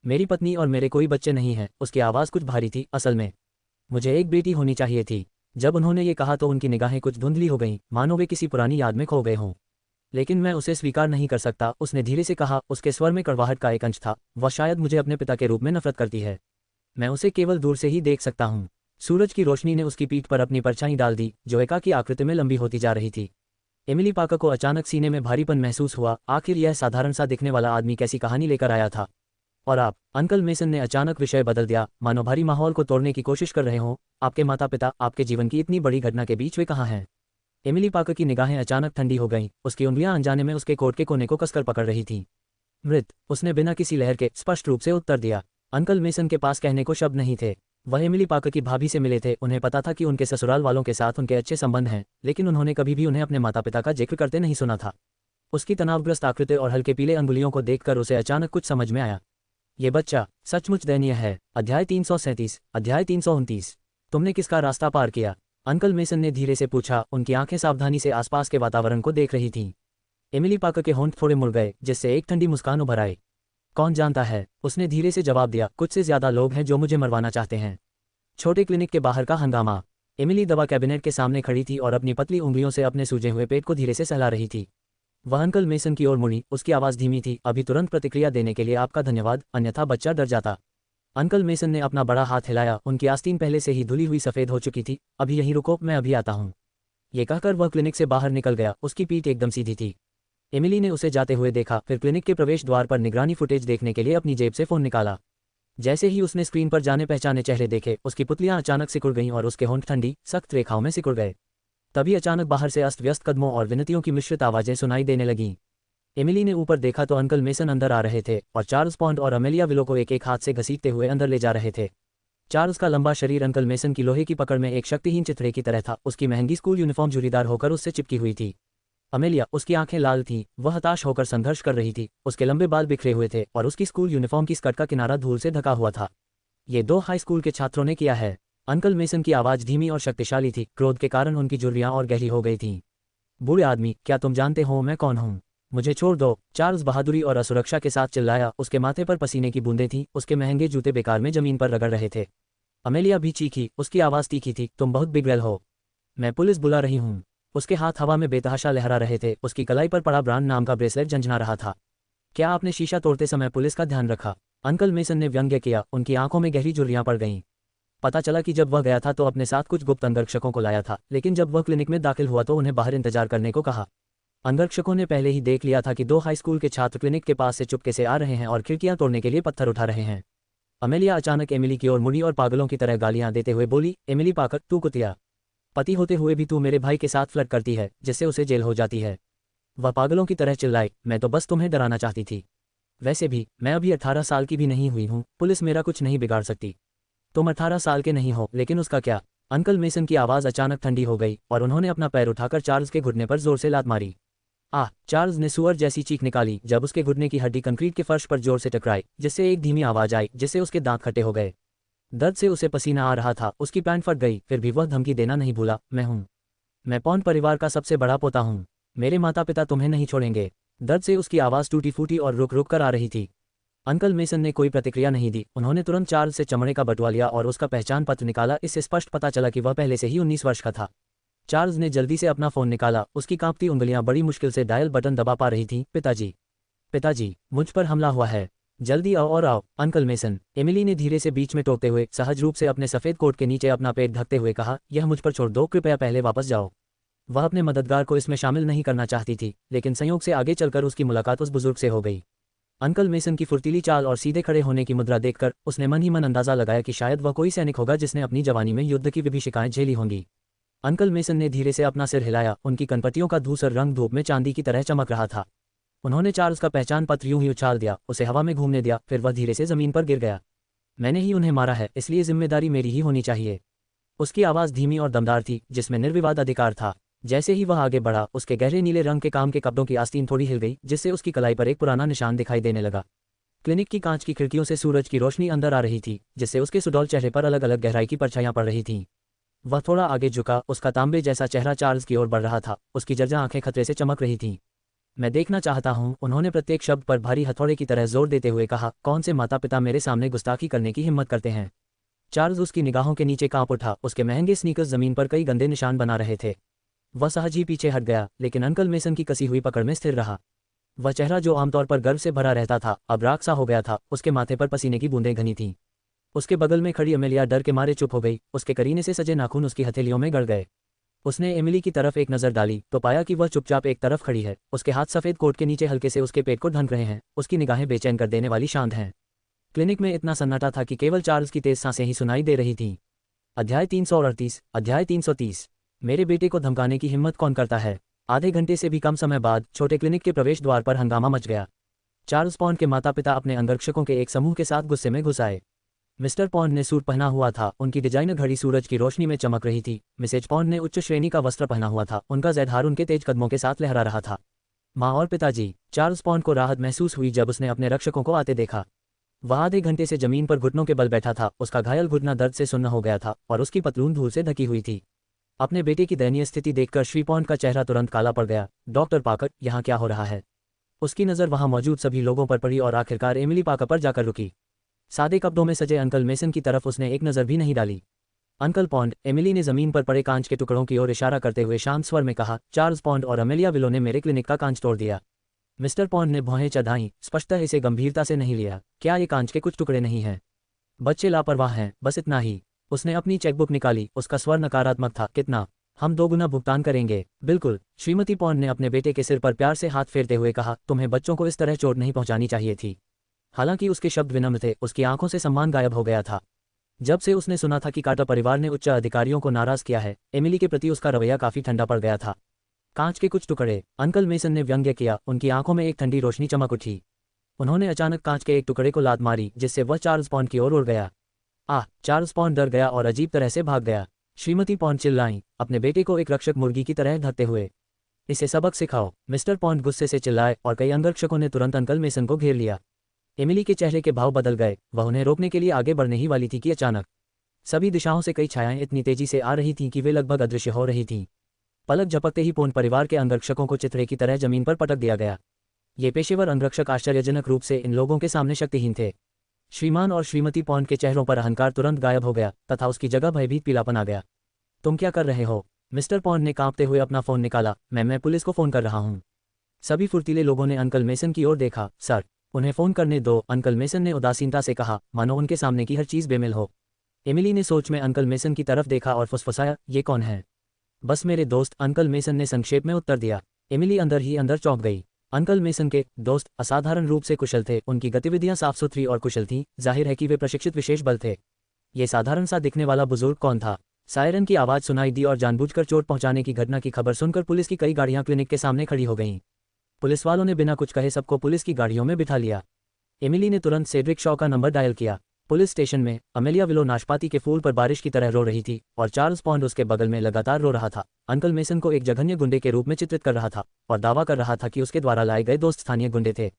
मेरी पत्नी और मेरे कोई बच्चे नहीं हैं। उसकी आवाज़ कुछ भारी थी। असल में मुझे एक बेटी होनी चाहिए थी। जब उन्होंने ये कहा तो उनकी निगाहें कुछ धुंधली हो गईं, मानो वे किसी पुरानी याद में खो गए हों। लेकिन मैं उसे स्वीकार नहीं कर सकता, उसने धीरे से कहा। उसके स्वर में कड़वाहट का एक अंश था। वह शायद मुझे अपने पिता के रूप में नफरत करती है। मैं उसे केवल दूर से ही देख सकता हूँ। सूरज की रोशनी ने उसकी पीठ पर अपनी परछाई डाल दी, जो एकाकी आकृति में लंबी होती जा रही थी। एमिली पार्कर को अचानक सीने में भारीपन महसूस हुआ। आखिर यह साधारण सा दिखने वाला आदमी कैसी कहानी लेकर आया था। और आप? अंकल मेसन ने अचानक विषय बदल दिया, मानो भारी माहौल को तोड़ने की कोशिश कर रहे हों। आपके माता पिता, आपके जीवन की इतनी बड़ी घटना के बीच वे कहाँ हैं? एमिली पार्कर की निगाहें अचानक ठंडी हो गईं। उसकी उंगलियां अनजाने में उसके कोट के कोने को कसकर पकड़ रही थीं। मृत, उसने बिना किसी लहर के स्पष्ट रूप से उत्तर दिया। अंकल मेसन के पास कहने को शब्द नहीं थे। वह एमिली पार्कर की भाभी से मिले थे। उन्हें पता था कि उनके ससुराल वालों के साथ उनके अच्छे संबंध हैं, लेकिन उन्होंने कभी भी उन्हें अपने माता पिता का जिक्र करते नहीं सुना था। उसकी तनावग्रस्त आकृति और हल्के पीले अंगुलियों को देखकर उसे अचानक कुछ समझ में आया। ये बच्चा सचमुच दयनीय है। अध्याय 337, अध्याय 329। तुमने किसका रास्ता पार किया? अंकल मेसन ने धीरे से पूछा। उनकी आंखें सावधानी से आसपास के वातावरण को देख रही थीं। एमिली पार्कर के होंठ थोड़े मुड़ गए, जिससे एक ठंडी मुस्कान उभर आई। कौन जानता है, उसने धीरे से जवाब दिया। कुछ से ज्यादा लोग हैं जो मुझे मरवाना चाहते हैं। छोटे क्लिनिक के बाहर का हंगामा। एमिली दवा कैबिनेट के सामने खड़ी थी और अपनी पतली उंगलियों से अपने सूजे हुए पेट को धीरे से सहला रही थी। वह अंकल मेसन की ओर मुड़ी। उसकी आवाज़ धीमी थी। अभी तुरंत प्रतिक्रिया देने के लिए आपका धन्यवाद, अन्यथा बच्चा डर जाता। अंकल मेसन ने अपना बड़ा हाथ हिलाया। उनकी आस्तीन पहले से ही धुली हुई सफ़ेद हो चुकी थी। अभी यहीं रुको, मैं अभी आता हूँ। ये कहकर वह क्लिनिक से बाहर निकल गया। उसकी पीठ एकदम सीधी थी। एमिली ने उसे जाते हुए देखा, फिर क्लिनिक के प्रवेश द्वार पर निगरानी फुटेज देखने के लिए अपनी जेब से फ़ोन निकाला। जैसे ही उसने स्क्रीन पर जाने पहचाने चेहरे देखे, उसकी पुतलियां अचानक सिकुड़ गईं और उसके होंठ ठंडी सख्त रेखाओं में सिकुड़ गए। तभी अचानक बाहर से अस्त व्यस्त कदमों और विनतियों की मिश्रित आवाज़ें सुनाई देने लगीं। एमिली ने ऊपर देखा तो अंकल मेसन अंदर आ रहे थे और चार्ल्स पॉन्ड और अमेलिया विलो को एक एक हाथ से घसीटते हुए अंदर ले जा रहे थे। चार्ल्स का लंबा शरीर अंकल मेसन की लोहे की पकड़ में एक शक्तिहीन चिथड़े की तरह था। उसकी महंगी स्कूल यूनिफॉर्म झुर्रीदार होकर उससे चिपकी हुई थी। अमेलिया, उसकी आंखें लाल थीं। वह हताश होकर संघर्ष कर रही थी। उसके लंबे बाल बिखरे हुए थे और उसकी स्कूल यूनिफॉर्म की स्कर्ट का किनारा धूल से ढका हुआ था। ये 2 हाई स्कूल के छात्रों ने किया है। अंकल मेसन की आवाज़ धीमी और शक्तिशाली थी। क्रोध के कारण उनकी झुर्रियां और गहरी हो गई थीं। बूढ़े आदमी, क्या तुम जानते हो मैं कौन हूँ? मुझे छोड़ दो, चार्ल्स बहादुरी और असुरक्षा के साथ चिल्लाया। उसके माथे पर पसीने की बूंदें थीं। उसके महंगे जूते बेकार में जमीन पर रगड़ रहे थे। अमेलिया भी चीखी। उसकी आवाज़ तीखी थी। तुम बहुत बिगड़ल हो। मैं पुलिस बुला रही हूँ। उसके हाथ हवा में बेतहाशा लहरा रहे थे। उसकी कलाई पर पड़ा ब्रांड नाम का ब्रेसलेट झंझना रहा था। क्या आपने शीशा तोड़ते समय पुलिस का ध्यान रखा? अंकल मेसन ने व्यंग्य किया। उनकी आंखों में गहरी झुर्रियां पड़ गईं। पता चला कि जब वह गया था तो अपने साथ कुछ गुप्त अंगरक्षकों को लाया था, लेकिन जब वह क्लिनिक में दाखिल हुआ तो उन्हें बाहर इंतजार करने को कहा। अंगरक्षकों ने पहले ही देख लिया था कि 2 हाई स्कूल के छात्र क्लिनिक के पास से चुपके से आ रहे हैं और खिड़कियां तोड़ने के लिए पत्थर उठा रहे हैं। अमेलिया अचानक एमिली की ओर मुड़ी और पागलों की तरह गालियां देते हुए बोली, एमिली पार्कर, तू कुतिया। पति होते हुए भी तू मेरे भाई के साथ फ्लर्ट करती है, जिससे उसे जेल हो जाती है। वह पागलों की तरह चिल्लाई। मैं तो बस तुम्हें डराना चाहती थी। वैसे भी मैं अभी 18 साल की भी नहीं हुई हूँ। पुलिस मेरा कुछ नहीं बिगाड़ सकती। तुम 18 साल के नहीं हो, लेकिन उसका क्या? अंकल मेसन की आवाज़ अचानक ठंडी हो गई और उन्होंने अपना पैर उठाकर चार्ल्स के घुटने पर जोर से लात मारी। आह! चार्ल्स ने सुअर जैसी चीख निकाली जब उसके घुटने की हड्डी कंक्रीट के फर्श पर जोर से टकराई, जिससे एक धीमी आवाज़ आई, जिससे उसके दांत खट्टे हो गए। दर्द से उसे पसीना आ रहा था। उसकी पैंट फट गई, फिर भी वह धमकी देना नहीं भूला। मैं पॉन्ड परिवार का सबसे बड़ा पोता हूँ। मेरे माता पिता तुम्हें नहीं छोड़ेंगे। दर्द से उसकी आवाज़ टूटी फूटी और रुक रुक कर आ रही थी। अंकल मेसन ने कोई प्रतिक्रिया नहीं दी। उन्होंने तुरंत चार्ल्स से चमड़े का बटुआ लिया और उसका पहचान पत्र निकाला। इससे स्पष्ट पता चला कि वह पहले से ही 19 वर्ष का था। चार्ल्स ने जल्दी से अपना फ़ोन निकाला। उसकी कांपती उंगलियां बड़ी मुश्किल से डायल बटन दबा पा रही थीं। पिताजी, मुझ पर हमला हुआ है। जल्दी आओ और आओ, अंकल मेसन। एमिली ने धीरे से बीच में टोकते हुए सहज रूप से अपने सफ़ेद कोट के नीचे अपना पेट ढकते हुए कहा, यह मुझ पर छोड़ दो, कृपया पहले वापस जाओ। वह अपने मददगार को इसमें शामिल नहीं करना चाहती थी, लेकिन संयोग से आगे चलकर उसकी मुलाकात उस बुजुर्ग से हो गई। अंकल मेसन की फुर्तीली चाल और सीधे खड़े होने की मुद्रा देखकर उसने मन ही मन अंदाजा लगाया कि शायद वह कोई सैनिक होगा जिसने अपनी जवानी में युद्ध की विभीषिकाएं झेली होंगी। अंकल मेसन ने धीरे से अपना सिर हिलाया। उनकी कनपटियों का धूसर रंग धूप में चांदी की तरह चमक रहा था। उन्होंने चार्ल्स का पहचान पत्र यूं ही उछाल दिया, उसे हवा में घूमने दिया, फिर वह धीरे से जमीन पर गिर गया। मैंने ही उन्हें मारा है, इसलिए जिम्मेदारी मेरी ही होनी चाहिए। उसकी आवाज़ धीमी और दमदार थी, जिसमें निर्विवाद अधिकार था। जैसे ही वह आगे बढ़ा, उसके गहरे नीले रंग के काम के कपड़ों की आस्तीन थोड़ी हिल गई, जिससे उसकी कलाई पर एक पुराना निशान दिखाई देने लगा। क्लिनिक की कांच की खिड़कियों से सूरज की रोशनी अंदर आ रही थी, जिससे उसके सुडौल चेहरे पर अलग अलग गहराई की परछाइयां पड़ रही थीं। वह थोड़ा आगे झुका, उसका तांबे जैसा चेहरा चार्ल्स की ओर बढ़ रहा था, उसकी जर्जर आंखें खतरे से चमक रही थीं। मैं देखना चाहता हूं, उन्होंने प्रत्येक शब्द पर भारी हथौड़े की तरह जोर देते हुए कहा, कौन से माता पिता मेरे सामने गुस्ताखी करने की हिम्मत करते हैं। चार्ल्स उसकी निगाहों के नीचे कांप उठा, उसके महंगे स्नीकर्स जमीन पर कई गंदे निशान बना रहे थे। वह सहज ही पीछे हट गया, लेकिन अंकल मेसन की कसी हुई पकड़ में स्थिर रहा। वह चेहरा जो आमतौर पर गर्व से भरा रहता था, अब राख सा हो गया था, उसके माथे पर पसीने की बूंदें घनी थीं। उसके बगल में खड़ी अमेलिया डर के मारे चुप हो गई, उसके करीने से सजे नाखून उसकी हथेलियों में गड़ गए। उसने एमिली की तरफ एक नज़र डाली तो पाया कि वह चुपचाप एक तरफ खड़ी है, उसके हाथ सफ़ेद कोट के नीचे हल्के से उसके पेट को ढंक रहे हैं, उसकी निगाहें बेचैन कर देने वाली शांत हैं। क्लिनिक में इतना सन्नाटा था कि केवल चार्ल्स की तेज सांसें ही सुनाई दे रही थीं। अध्याय 338, अध्याय 330। मेरे बेटे को धमकाने की हिम्मत कौन करता है। आधे घंटे से भी कम समय बाद छोटे क्लिनिक के प्रवेश द्वार पर हंगामा मच गया। चार्ल्स पॉन्ड के माता पिता अपने अंगरक्षकों के एक समूह के साथ गुस्से में घुस आए। मिस्टर पॉन्ड ने सूट पहना हुआ था, उनकी डिजाइनर घड़ी सूरज की रोशनी में चमक रही थी। मिसेज पॉन्ड ने उच्च श्रेणी का वस्त्र पहना हुआ था, उनका ज़ैदहार उनके तेज कदमों के साथ लहरा रहा था। माँ और पिताजी। चार्ल्स पॉन्ड को राहत महसूस हुई जब उसने अपने रक्षकों को आते देखा। वह आधे घंटे से जमीन पर घुटनों के बल बैठा था, उसका घायल घुटना दर्द से सुन्न हो गया था और उसकी पतलून धूल से ढकी हुई थी। अपने बेटे की दयनीय स्थिति देखकर श्री पॉन्ड का चेहरा तुरंत काला पड़ गया। डॉक्टर पाकर, यहाँ क्या हो रहा है। उसकी नज़र वहाँ मौजूद सभी लोगों पर पड़ी और आखिरकार एमिली पाकर पर जाकर रुकी। सादे कपड़ों में सजे अंकल मेसन की तरफ उसने एक नज़र भी नहीं डाली। अंकल पॉन्ड, एमिली ने ज़मीन पर पड़े कांच के टुकड़ों की ओर इशारा करते हुए शांत स्वर में कहा, चार्ल्स पॉन्ड और अमेलिया विलो ने मेरे क्लिनिक का कांच तोड़ दिया। मिस्टर पॉन्ड ने भौहें चढ़ाईं, स्पष्टतः इसे गंभीरता से नहीं लिया। क्या ये कांच के कुछ टुकड़े नहीं हैं? बच्चे लापरवाह हैं, बस इतना ही। उसने अपनी चेकबुक निकाली, उसका स्वर नकारात्मक था। कितना? हम 2 गुना भुगतान करेंगे। बिल्कुल। श्रीमती पॉन्ड ने अपने बेटे के सिर पर प्यार से हाथ फेरते हुए कहा, तुम्हें बच्चों को इस तरह चोट नहीं पहुंचानी चाहिए थी। हालांकि उसके शब्द विनम्र थे, उसकी आंखों से सम्मान गायब हो गया था। जब से उसने सुना था कि कार्टर परिवार ने उच्च अधिकारियों को नाराज किया है, एमिली के प्रति उसका रवैया काफी ठंडा पड़ गया था। कांच के कुछ टुकड़े, अंकल मेसन ने व्यंग्य किया, उनकी आंखों में एक ठंडी रोशनी चमक उठी। उन्होंने अचानक कांच के एक टुकड़े को लात मारी, जिससे वह चार्ल्स पॉन्ड की ओर उड़ गया। चार्ल्स पॉन्ड डर गया और अजीब तरह से भाग गया। श्रीमती पॉन्ड चिल्लाईं, अपने बेटे को एक रक्षक मुर्गी की तरह ढकते हुए, इसे सबक सिखाओ। मिस्टर पॉन्ड गुस्से से चिल्लाए और कई अंगरक्षकों ने तुरंत अंकल मेसन को घेर लिया। एमिली के चेहरे के भाव बदल गए, वह उन्हें रोकने के लिए आगे बढ़ने ही वाली थी कि अचानक सभी दिशाओं से कई छायाएं इतनी तेजी से आ रही थीं कि वे लगभग अदृश्य हो रही थीं। पलक झपकते ही पॉन्ड परिवार के अंगरक्षकों को चित्रे की तरह जमीन पर पटक दिया गया। ये पेशेवर अंगरक्षक आश्चर्यजनक रूप से इन लोगों के सामने शक्तिहीन थे। श्रीमान और श्रीमती पॉन्ड के चेहरों पर अहंकार तुरंत गायब हो गया तथा उसकी जगह भयभीत पीलापन आ गया। तुम क्या कर रहे हो? मिस्टर पॉन्ड ने कांपते हुए अपना फोन निकाला। मैं पुलिस को फोन कर रहा हूँ। सभी फुर्तीले लोगों ने अंकल मेसन की ओर देखा। सर, उन्हें फोन करने दो, अंकल मेसन ने उदासीनता से कहा, मानो उनके सामने की हर चीज बेमिल हो। एमिली ने सोच में अंकल मेसन की तरफ देखा और फुसफुसाया, ये कौन है? बस मेरे दोस्त, अंकल मेसन ने संक्षेप में उत्तर दिया। एमिली अंदर ही अंदर चौंक गई। अंकल मेसन के दोस्त असाधारण रूप से कुशल थे, उनकी गतिविधियां साफ सुथरी और कुशल थीं, जाहिर है कि वे प्रशिक्षित विशेष बल थे। ये साधारण सा दिखने वाला बुजुर्ग कौन था? सायरन की आवाज़ सुनाई दी और जानबूझकर चोट पहुंचाने की घटना की खबर सुनकर पुलिस की कई गाड़ियां क्लिनिक के सामने खड़ी हो गईं। पुलिस वालों ने बिना कुछ कहे सबको पुलिस की गाड़ियों में बिठा लिया। एमिली ने तुरंत सेड्रिक शॉ का नंबर डायल किया। पुलिस स्टेशन में अमेलिया विलो नाशपाती के फूल पर बारिश की तरह रो रही थी और चार्ल्स पॉन्ड उसके बगल में लगातार रो रहा था। अंकल मेसन को एक जघन्य गुंडे के रूप में चित्रित कर रहा था और दावा कर रहा था कि उसके द्वारा लाए गए दोस्त स्थानीय गुंडे थे।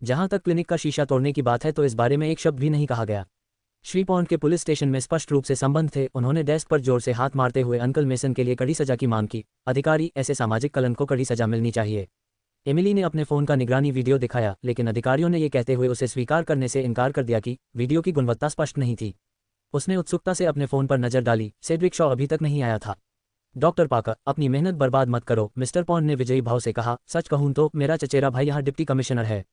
जहां तक क्लिनिक का शीशा तोड़ने की बात है तो इस बारे में एक शब्द भी नहीं कहा गया। श्री पॉन्ड के पुलिस स्टेशन में स्पष्ट रूप से संबंध थे। उन्होंने डेस्क पर जोर से हाथ मारते हुए अंकल मेसन के लिए कड़ी सजा की मांग की। अधिकारी, ऐसे सामाजिक कलंक को कड़ी सजा मिलनी चाहिए। एमिली ने अपने फ़ोन का निगरानी वीडियो दिखाया, लेकिन अधिकारियों ने यह कहते हुए उसे स्वीकार करने से इनकार कर दिया कि वीडियो की गुणवत्ता स्पष्ट नहीं थी। उसने उत्सुकता से अपने फ़ोन पर नज़र डाली। सेड्रिक शॉ अभी तक नहीं आया था। डॉक्टर पाकर, अपनी मेहनत बर्बाद मत करो, मिस्टर पॉन्ड ने विजयी भाव से कहा। सच कहूँ तो मेरा चचेरा भाई यहाँ डिप्टी कमिश्नर है।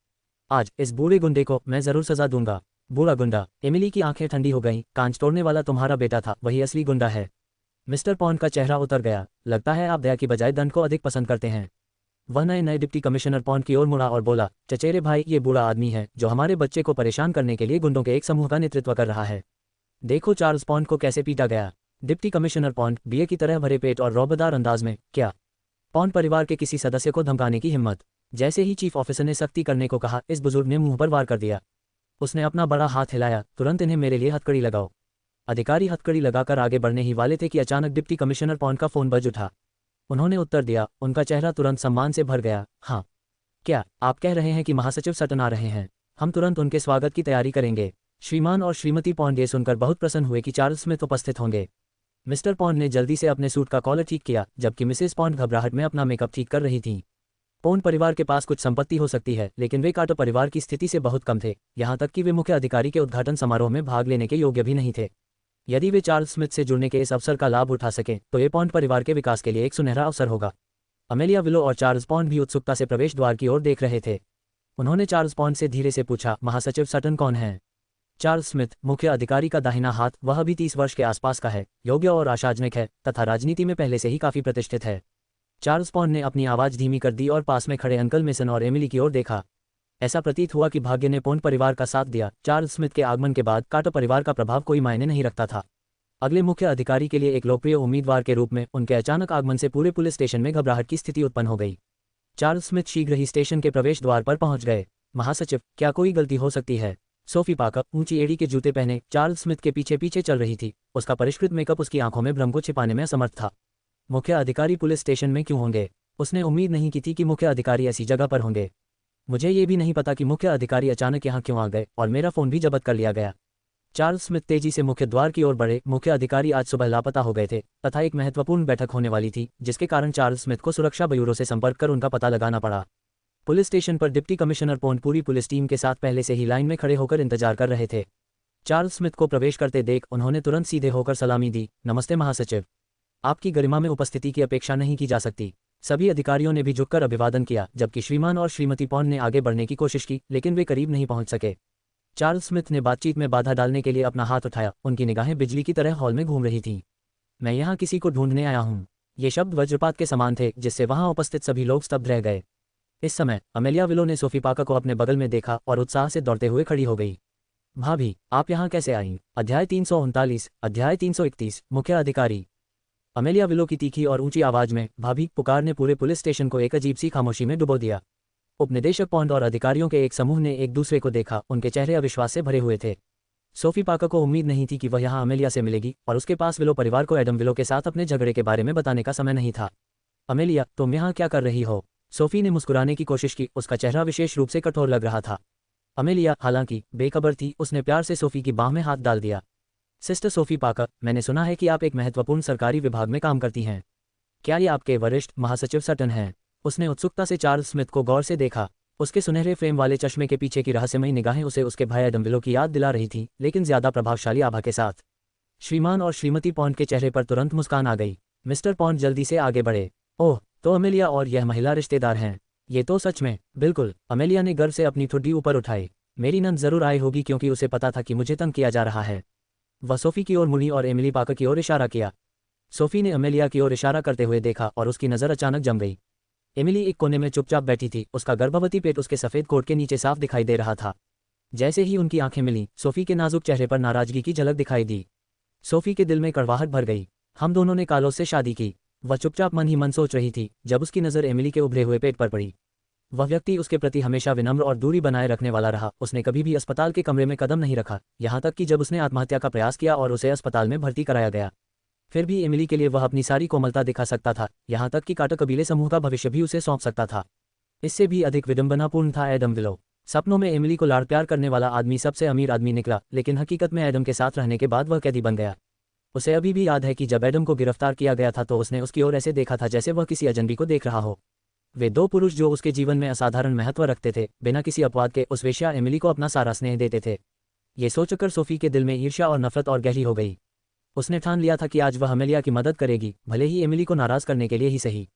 आज इस बूढ़े गुंडे को मैं ज़रूर सजा दूंगा। बूढ़ा गुंडा। एमिली की आंखें ठंडी हो गईं। कांच तोड़ने वाला तुम्हारा बेटा था, वही असली गुंडा है। मिस्टर पॉन्ड का चेहरा उतर गया। लगता है आप दया की बजाय दंड को अधिक पसंद करते हैं। वह नए डिप्टी कमिश्नर पॉन्ड की ओर मुड़ा और बोला, चचेरे भाई, ये बूढ़ा आदमी है जो हमारे बच्चे को परेशान करने के लिए गुंडों के एक समूह का नेतृत्व कर रहा है। देखो चार्ल्स पॉन्ड को कैसे पीटा गया। डिप्टी कमिश्नर पॉन्ड, बीए की तरह भरे पेट और रौबदार अंदाज में, क्या पॉन्ड परिवार के किसी सदस्य को धमकाने की हिम्मत? जैसे ही चीफ ऑफिसर ने सख्ती करने को कहा, इस बुजुर्ग ने मुंह पर वार कर दिया। उसने अपना बड़ा हाथ हिलाया। तुरंत इन्हें मेरे लिए हथकड़ी लगाओ। अधिकारी हथकड़ी लगाकर आगे बढ़ने ही वाले थे कि अचानक डिप्टी कमिश्नर पॉन्ड का फोन बज उठा। उन्होंने उत्तर दिया। उनका चेहरा तुरंत सम्मान से भर गया। हाँ, क्या आप कह रहे हैं कि महासचिव सटन आ रहे हैं? हम तुरंत उनके स्वागत की तैयारी करेंगे। श्रीमान और श्रीमती पॉन्ड ये सुनकर बहुत प्रसन्न हुए कि चार्ल्स स्मिथ उपस्थित होंगे। मिस्टर पॉन्ड ने जल्दी से अपने सूट का कॉलर ठीक किया, जबकि मिसेस पॉन्ड घबराहट में अपना मेकअप ठीक कर रही थीं। पॉन्ड परिवार के पास कुछ संपत्ति हो सकती है, लेकिन वे कार्टर परिवार की स्थिति से बहुत कम थे, यहाँ तक कि वे मुख्य अधिकारी के उद्घाटन समारोह में भाग लेने के योग्य भी नहीं थे। यदि वे चार्ल्स स्मिथ से जुड़ने के इस अवसर का लाभ उठा सकें तो ये पॉन्ड परिवार के विकास के लिए एक सुनहरा अवसर होगा। अमेलिया विलो और चार्ल्स पॉन्ड भी उत्सुकता से प्रवेश द्वार की ओर देख रहे थे। उन्होंने चार्ल्स पॉन्ड से धीरे से पूछा, महासचिव सटन कौन है? चार्ल्स स्मिथ, मुख्य अधिकारी का दाहिना हाथ, वह भी 30 वर्ष के आसपास का है, योग्य और आशाजनक है तथा राजनीति में पहले से ही काफी प्रतिष्ठित है। चार्ल्स पॉन्ड ने अपनी आवाज धीमी कर दी और पास में खड़े अंकल मेसन और एमिली की ओर देखा। ऐसा प्रतीत हुआ कि भाग्य ने पॉन्ड परिवार का साथ दिया। चार्ल्स स्मिथ के आगमन के बाद कार्टर परिवार का प्रभाव कोई मायने नहीं रखता था। अगले मुख्य अधिकारी के लिए एक लोकप्रिय उम्मीदवार के रूप में उनके अचानक आगमन से पूरे पुलिस स्टेशन में घबराहट की स्थिति उत्पन्न हो गई। चार्ल्स स्मिथ शीघ्र ही स्टेशन के प्रवेश द्वार पर पहुंच गए। महासचिव, क्या कोई गलती हो सकती है? सोफी पाकर, ऊंची एड़ी के जूते पहने, चार्ल्स स्मिथ के पीछे पीछे चल रही थी। उसका परिष्कृत मेकअप उसकी आंखों में भ्रम को छिपाने में असमर्थ था। मुख्य अधिकारी पुलिस स्टेशन में क्यों होंगे? उसने उम्मीद नहीं की थी कि मुख्य अधिकारी ऐसी जगह पर होंगे। मुझे ये भी नहीं पता कि मुख्य अधिकारी अचानक यहाँ क्यों आ गए, और मेरा फोन भी जब्त कर लिया गया। चार्ल्स स्मिथ तेजी से मुख्य द्वार की ओर बढ़े। मुख्य अधिकारी आज सुबह लापता हो गए थे तथा एक महत्वपूर्ण बैठक होने वाली थी, जिसके कारण चार्ल्स स्मिथ को सुरक्षा ब्यूरो से संपर्क कर उनका पता लगाना पड़ा। पुलिस स्टेशन पर डिप्टी कमिश्नर पॉन्ड पूरी पुलिस टीम के साथ पहले से ही लाइन में खड़े होकर इंतजार कर रहे थे। चार्ल्स स्मिथ को प्रवेश करते देख उन्होंने तुरंत सीधे होकर सलामी दी। नमस्ते महासचिव, आपकी गरिमा में उपस्थिति की अपेक्षा नहीं की जा सकती। सभी अधिकारियों ने भी झुककर अभिवादन किया, जबकि श्रीमान और श्रीमती पॉन्ड ने आगे बढ़ने की कोशिश की, लेकिन वे करीब नहीं पहुंच सके। चार्ल्स स्मिथ ने बातचीत में बाधा डालने के लिए अपना हाथ उठाया। उनकी निगाहें बिजली की तरह हॉल में घूम रही थीं। मैं यहाँ किसी को ढूंढने आया हूँ। ये शब्द वज्रपात के समान थे, जिससे वहां उपस्थित सभी लोग स्तब्ध रह गए। इस समय अमेलिया विलो ने सोफी पाकर को अपने बगल में देखा और उत्साह से दौड़ते हुए खड़ी हो गई। भाभी, आप यहाँ कैसे आईं? अध्याय 339, अध्याय 331, मुख्य अधिकारी। अमेलिया विलो की तीखी और ऊंची आवाज में भाभी पुकार ने पूरे पुलिस स्टेशन को एक अजीब सी खामोशी में डुबो दिया। उपनिदेशक पॉन्ड और अधिकारियों के एक समूह ने एक दूसरे को देखा। उनके चेहरे अविश्वास से भरे हुए थे। सोफी पाकर को उम्मीद नहीं थी कि वह यहाँ अमेलिया से मिलेगी, और उसके पास विलो परिवार को एडम विलो के साथ अपने झगड़े के बारे में बताने का समय नहीं था। अमेलिया, तुम यहाँ क्या कर रही हो? सोफी ने मुस्कुराने की कोशिश की। उसका चेहरा विशेष रूप से कठोर लग रहा था। अमेलिया, हालांकि बेखबर थी, उसने प्यार से सोफी की बाह में हाथ डाल दिया। सिस्टर सोफी पाकर, मैंने सुना है कि आप एक महत्वपूर्ण सरकारी विभाग में काम करती हैं। क्या ये आपके वरिष्ठ महासचिव सटन हैं? उसने उत्सुकता से चार्ल्स स्मिथ को गौर से देखा। उसके सुनहरे फ्रेम वाले चश्मे के पीछे की रहस्यमयी निगाहें उसे उसके भाई एडम विलो की याद दिला रही थी, लेकिन ज्यादा प्रभावशाली आभा के साथ। श्रीमान और श्रीमती पॉन्ड के चेहरे पर तुरंत मुस्कान आ गई। मिस्टर पॉन्ड जल्दी से आगे बढ़े। ओह, तो अमेलिया और यह महिला रिश्तेदार हैं। ये तो सच में। बिल्कुल। अमेलिया ने गर्व से अपनी ठुड्डी ऊपर उठाई। मेरी नंद जरूर आई होगी, क्योंकि उसे पता था कि मुझे तंग किया जा रहा है। वह सोफी की ओर मुड़ी और एमिली पाकर की ओर इशारा किया। सोफी ने अमेलिया की ओर इशारा करते हुए देखा और उसकी नज़र अचानक जम गई। एमिली एक कोने में चुपचाप बैठी थी। उसका गर्भवती पेट उसके सफ़ेद कोट के नीचे साफ दिखाई दे रहा था। जैसे ही उनकी आंखें मिलीं, सोफी के नाजुक चेहरे पर नाराजगी की झलक दिखाई दी। सोफी के दिल में कड़वाहट भर गई। हम दोनों ने कार्लोस से शादी की। वह चुपचाप मन ही मन सोच रही थी, जब उसकी नज़र एमिली के उभरे हुए पेट पर पड़ी। वह व्यक्ति उसके प्रति हमेशा विनम्र और दूरी बनाए रखने वाला रहा। उसने कभी भी अस्पताल के कमरे में कदम नहीं रखा, यहाँ तक कि जब उसने आत्महत्या का प्रयास किया और उसे अस्पताल में भर्ती कराया गया। फिर भी एमिली के लिए वह अपनी सारी कोमलता दिखा सकता था, यहाँ तक कि कार्टर कबीले समूह का भविष्य भी उसे सौंप सकता था। इससे भी अधिक विडंबनापूर्ण था एडम विलो। सपनों में एमिली को लाड़ प्यार करने वाला आदमी सबसे अमीर आदमी निकला, लेकिन हकीकत में एडम के साथ रहने के बाद वह कैदी बन गया। उसे अभी भी याद है कि जब एडम को गिरफ्तार किया गया था तो उसने उसकी ओर ऐसे देखा था जैसे वह किसी अजनबी को देख रहा हो। वे दो पुरुष जो उसके जीवन में असाधारण महत्व रखते थे, बिना किसी अपवाद के उस वेश्या एमिली को अपना सारा स्नेह देते थे। ये सोचकर सोफी के दिल में ईर्ष्या और नफरत और गहरी हो गई। उसने ठान लिया था कि आज वह अमेलिया की मदद करेगी, भले ही एमिली को नाराज करने के लिए ही सही।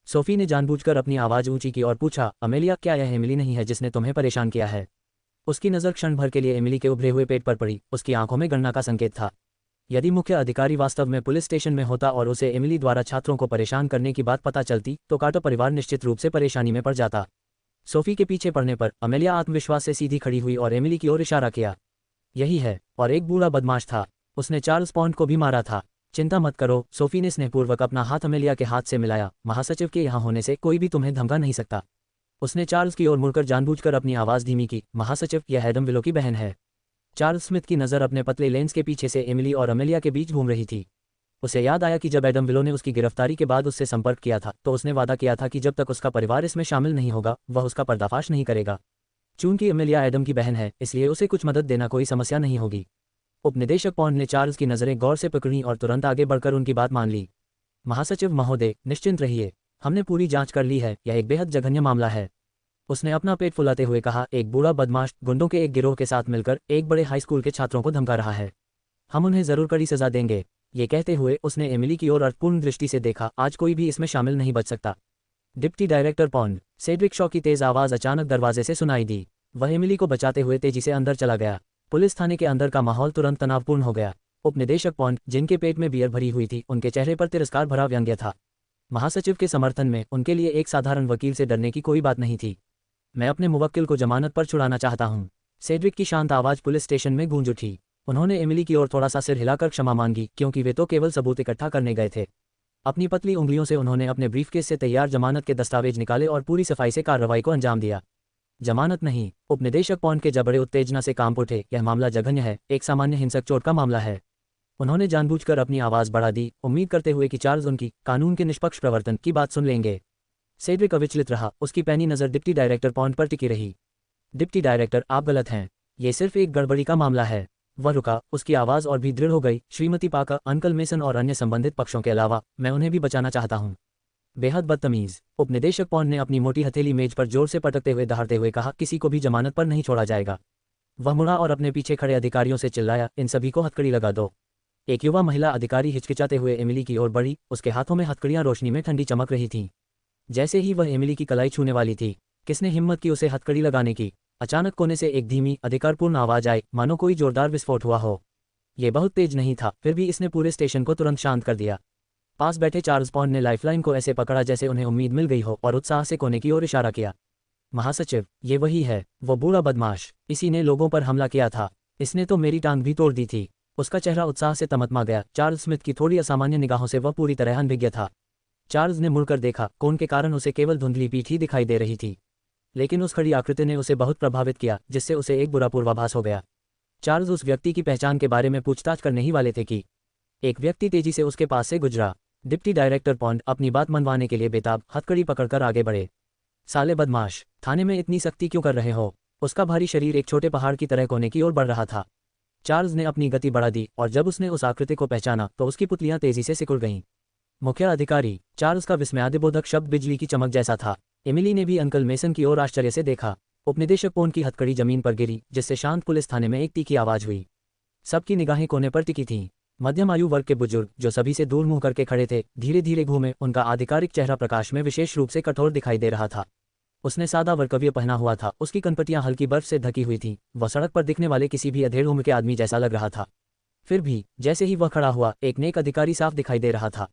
सोफी ने जानबूझकर अपनी आवाज ऊंची की और पूछा, अमेलिया, क्या यह एमिली नहीं है जिसने तुम्हें परेशान किया है? उसकी नज़र क्षण भर के लिए एमिली के उभरे हुए पेट पर पड़ी। उसकी आंखों में गणना का संकेत था। यदि मुख्य अधिकारी वास्तव में पुलिस स्टेशन में होता और उसे एमिली द्वारा छात्रों को परेशान करने की बात पता चलती, तो कार्टर परिवार निश्चित रूप से परेशानी में पड़ जाता। सोफी के पीछे पड़ने पर अमेलिया आत्मविश्वास से सीधी खड़ी हुई और एमिली की ओर इशारा किया। यही है, और एक बूढ़ा बदमाश था। उसने चार्ल्स पॉन्ड को भी मारा था। चिंता मत करो। सोफी ने स्नेहपूर्वक अपना हाथ अमेलिया के हाथ से मिलाया। महासचिव के यहाँ होने से कोई भी तुम्हें धमका नहीं सकता। उसने चार्ल्स की ओर मुड़कर जानबूझकर अपनी आवाज़ धीमी की। महासचिव, यह एडम विलो की बहन है। चार्ल्स स्मिथ की नज़र अपने पतले लेंस के पीछे से एमिली और अमेलिया के बीच घूम रही थी। उसे याद आया कि जब एडम विलो ने उसकी गिरफ्तारी के बाद उससे संपर्क किया था तो उसने वादा किया था कि जब तक उसका परिवार इसमें शामिल नहीं होगा वह उसका पर्दाफाश नहीं करेगा। चूंकि एमिलिया एडम की बहन है, इसलिए उसे कुछ मदद देना कोई समस्या नहीं होगी। उपनिदेशक पॉन्ड ने चार्ल्स की नज़रें गौर से पकड़ी और तुरंत आगे बढ़कर उनकी बात मान ली। महासचिव महोदय, निश्चिंत रहिए, हमने पूरी जांच कर ली है, यह एक बेहद जघन्य मामला है। उसने अपना पेट फुलाते हुए कहा, एक बूढ़ा बदमाश गुंडों के एक गिरोह के साथ मिलकर एक बड़े हाई स्कूल के छात्रों को धमका रहा है। हम उन्हें जरूर कड़ी सजा देंगे। ये कहते हुए उसने एमिली की ओर अर्थपूर्ण दृष्टि से देखा, आज कोई भी इसमें शामिल नहीं बच सकता। Deputy director pond. Cedric Shaw की तेज आवाज अचानक दरवाजे से सुनाई दी। वह एमिली को बचाते हुए तेजी से अंदर चला गया। पुलिस थाने के अंदर का माहौल तुरंत तनावपूर्ण हो गया। उपनिदेशक पॉन्ड, जिनके पेट में बियर भरी हुई थी, उनके चेहरे पर तिरस्कार भरा व्यंग्य था। महासचिव के समर्थन में उनके लिए एक साधारण वकील से डरने की कोई बात नहीं थी। मैं अपने मुवक्किल को जमानत पर छुड़ाना चाहता हूँ। सेड्रिक की शांत आवाज पुलिस स्टेशन में गूंज उठी। उन्होंने एमिली की ओर थोड़ा सा सिर हिलाकर क्षमा मांगी, क्योंकि वे तो केवल सबूत इकट्ठा करने गए थे। अपनी पतली उंगलियों से उन्होंने अपने ब्रीफकेस से तैयार जमानत के दस्तावेज निकाले और पूरी सफाई से कार्रवाई को अंजाम दिया। जमानत नहीं। उपनिदेशक पॉन्ड के जबड़े उत्तेजना से कांप उठे। यह मामला जघन्य है, एक सामान्य हिंसक चोट का मामला है। उन्होंने जानबूझकर अपनी आवाज बढ़ा दी, उम्मीद करते हुए कि चार्ल्स उनकी कानून के निष्पक्ष प्रवर्तन की बात सुन लेंगे। सेड्रिक अविचलित रहा, उसकी पैनी नज़र डिप्टी डायरेक्टर पॉन्ड पर टिकी रही। डिप्टी डायरेक्टर, आप गलत हैं। ये सिर्फ एक गड़बड़ी का मामला है। वह रुका, उसकी आवाज़ और भी दृढ़ हो गई। श्रीमती पाकर, अंकल मेसन और अन्य संबंधित पक्षों के अलावा मैं उन्हें भी बचाना चाहता हूँ। बेहद बदतमीज। उपनिदेशक पॉन्ड ने अपनी मोटी हथेली मेज पर जोर से पटकते हुए दहाड़ते हुए कहा, किसी को भी जमानत पर नहीं छोड़ा जाएगा। वह मुड़ा और अपने पीछे खड़े अधिकारियों से चिल्लाया, इन सभी को हथकड़ी लगा दो। एक युवा महिला अधिकारी हिचकिचाते हुए एमिली की ओर बढ़ी। उसके हाथों में हथकड़ियां रोशनी में ठंडी चमक रही थीं। जैसे ही वह एमिली की कलाई छूने वाली थी, किसने हिम्मत की उसे हथकड़ी लगाने की। अचानक कोने से एक धीमी, अधिकारपूर्ण आवाज आई, मानो कोई जोरदार विस्फोट हुआ हो। ये बहुत तेज नहीं था, फिर भी इसने पूरे स्टेशन को तुरंत शांत कर दिया। पास बैठे चार्ल्स पॉन्ड ने लाइफलाइन को ऐसे पकड़ा जैसे उन्हें उम्मीद मिल गई हो, और उत्साह से कोने की ओर इशारा किया। महासचिव, ये वही है, वो बूढ़ा बदमाश। इसी ने लोगों पर हमला किया था। इसने तो मेरी टांग भी तोड़ दी थी। उसका चेहरा उत्साह से तमतमा गया। चार्ल्स स्मिथ की थोड़ी असामान्य निगाहों से वह पूरी तरह अनभिज्ञ था। चार्ल्स ने मुड़कर देखा, कोन के कारण उसे केवल धुंधली पीठ ही दिखाई दे रही थी, लेकिन उस खड़ी आकृति ने उसे बहुत प्रभावित किया, जिससे उसे एक बुरा पूर्वाभास हो गया। चार्ल्स उस व्यक्ति की पहचान के बारे में पूछताछ करने ही वाले थे कि एक व्यक्ति तेजी से उसके पास से गुजरा। डिप्टी डायरेक्टर पॉन्ड अपनी बात मनवाने के लिए बेताब हथकड़ी पकड़कर आगे बढ़े। साले बदमाश, थाने में इतनी सख्ती क्यों कर रहे हो? उसका भारी शरीर एक छोटे पहाड़ की तरह कोने की ओर बढ़ रहा था। चार्ल्स ने अपनी गति बढ़ा दी, और जब उसने उस आकृति को पहचाना तो उसकी पुतलियां तेजी से सिकुड़ गईं। मुख्य अधिकारी। चार्ल्स का विस्मयादिबोधक शब्द बिजली की चमक जैसा था। एमिली ने भी अंकल मेसन की ओर आश्चर्य से देखा। उपनिदेशक पॉन्ड की हथकड़ी जमीन पर गिरी, जिससे शांत पुलिस थाने में एक तीखी आवाज हुई। सबकी निगाहें कोने पर टिकी थीं। मध्यम आयु वर्ग के बुजुर्ग, जो सभी से दूर मुंह करके खड़े थे, धीरे धीरे घूमे। उनका आधिकारिक चेहरा प्रकाश में विशेष रूप से कठोर दिखाई दे रहा था। उसने सादा वर्कव्य पहना हुआ था, उसकी कनपटियां हल्की बर्फ से ढकी हुई थीं। वह सड़क पर दिखने वाले किसी भी अधेड़ उम्र के आदमी जैसा लग रहा था। फिर भी जैसे ही वह खड़ा हुआ, एक नेक अधिकारी साफ दिखाई दे रहा था।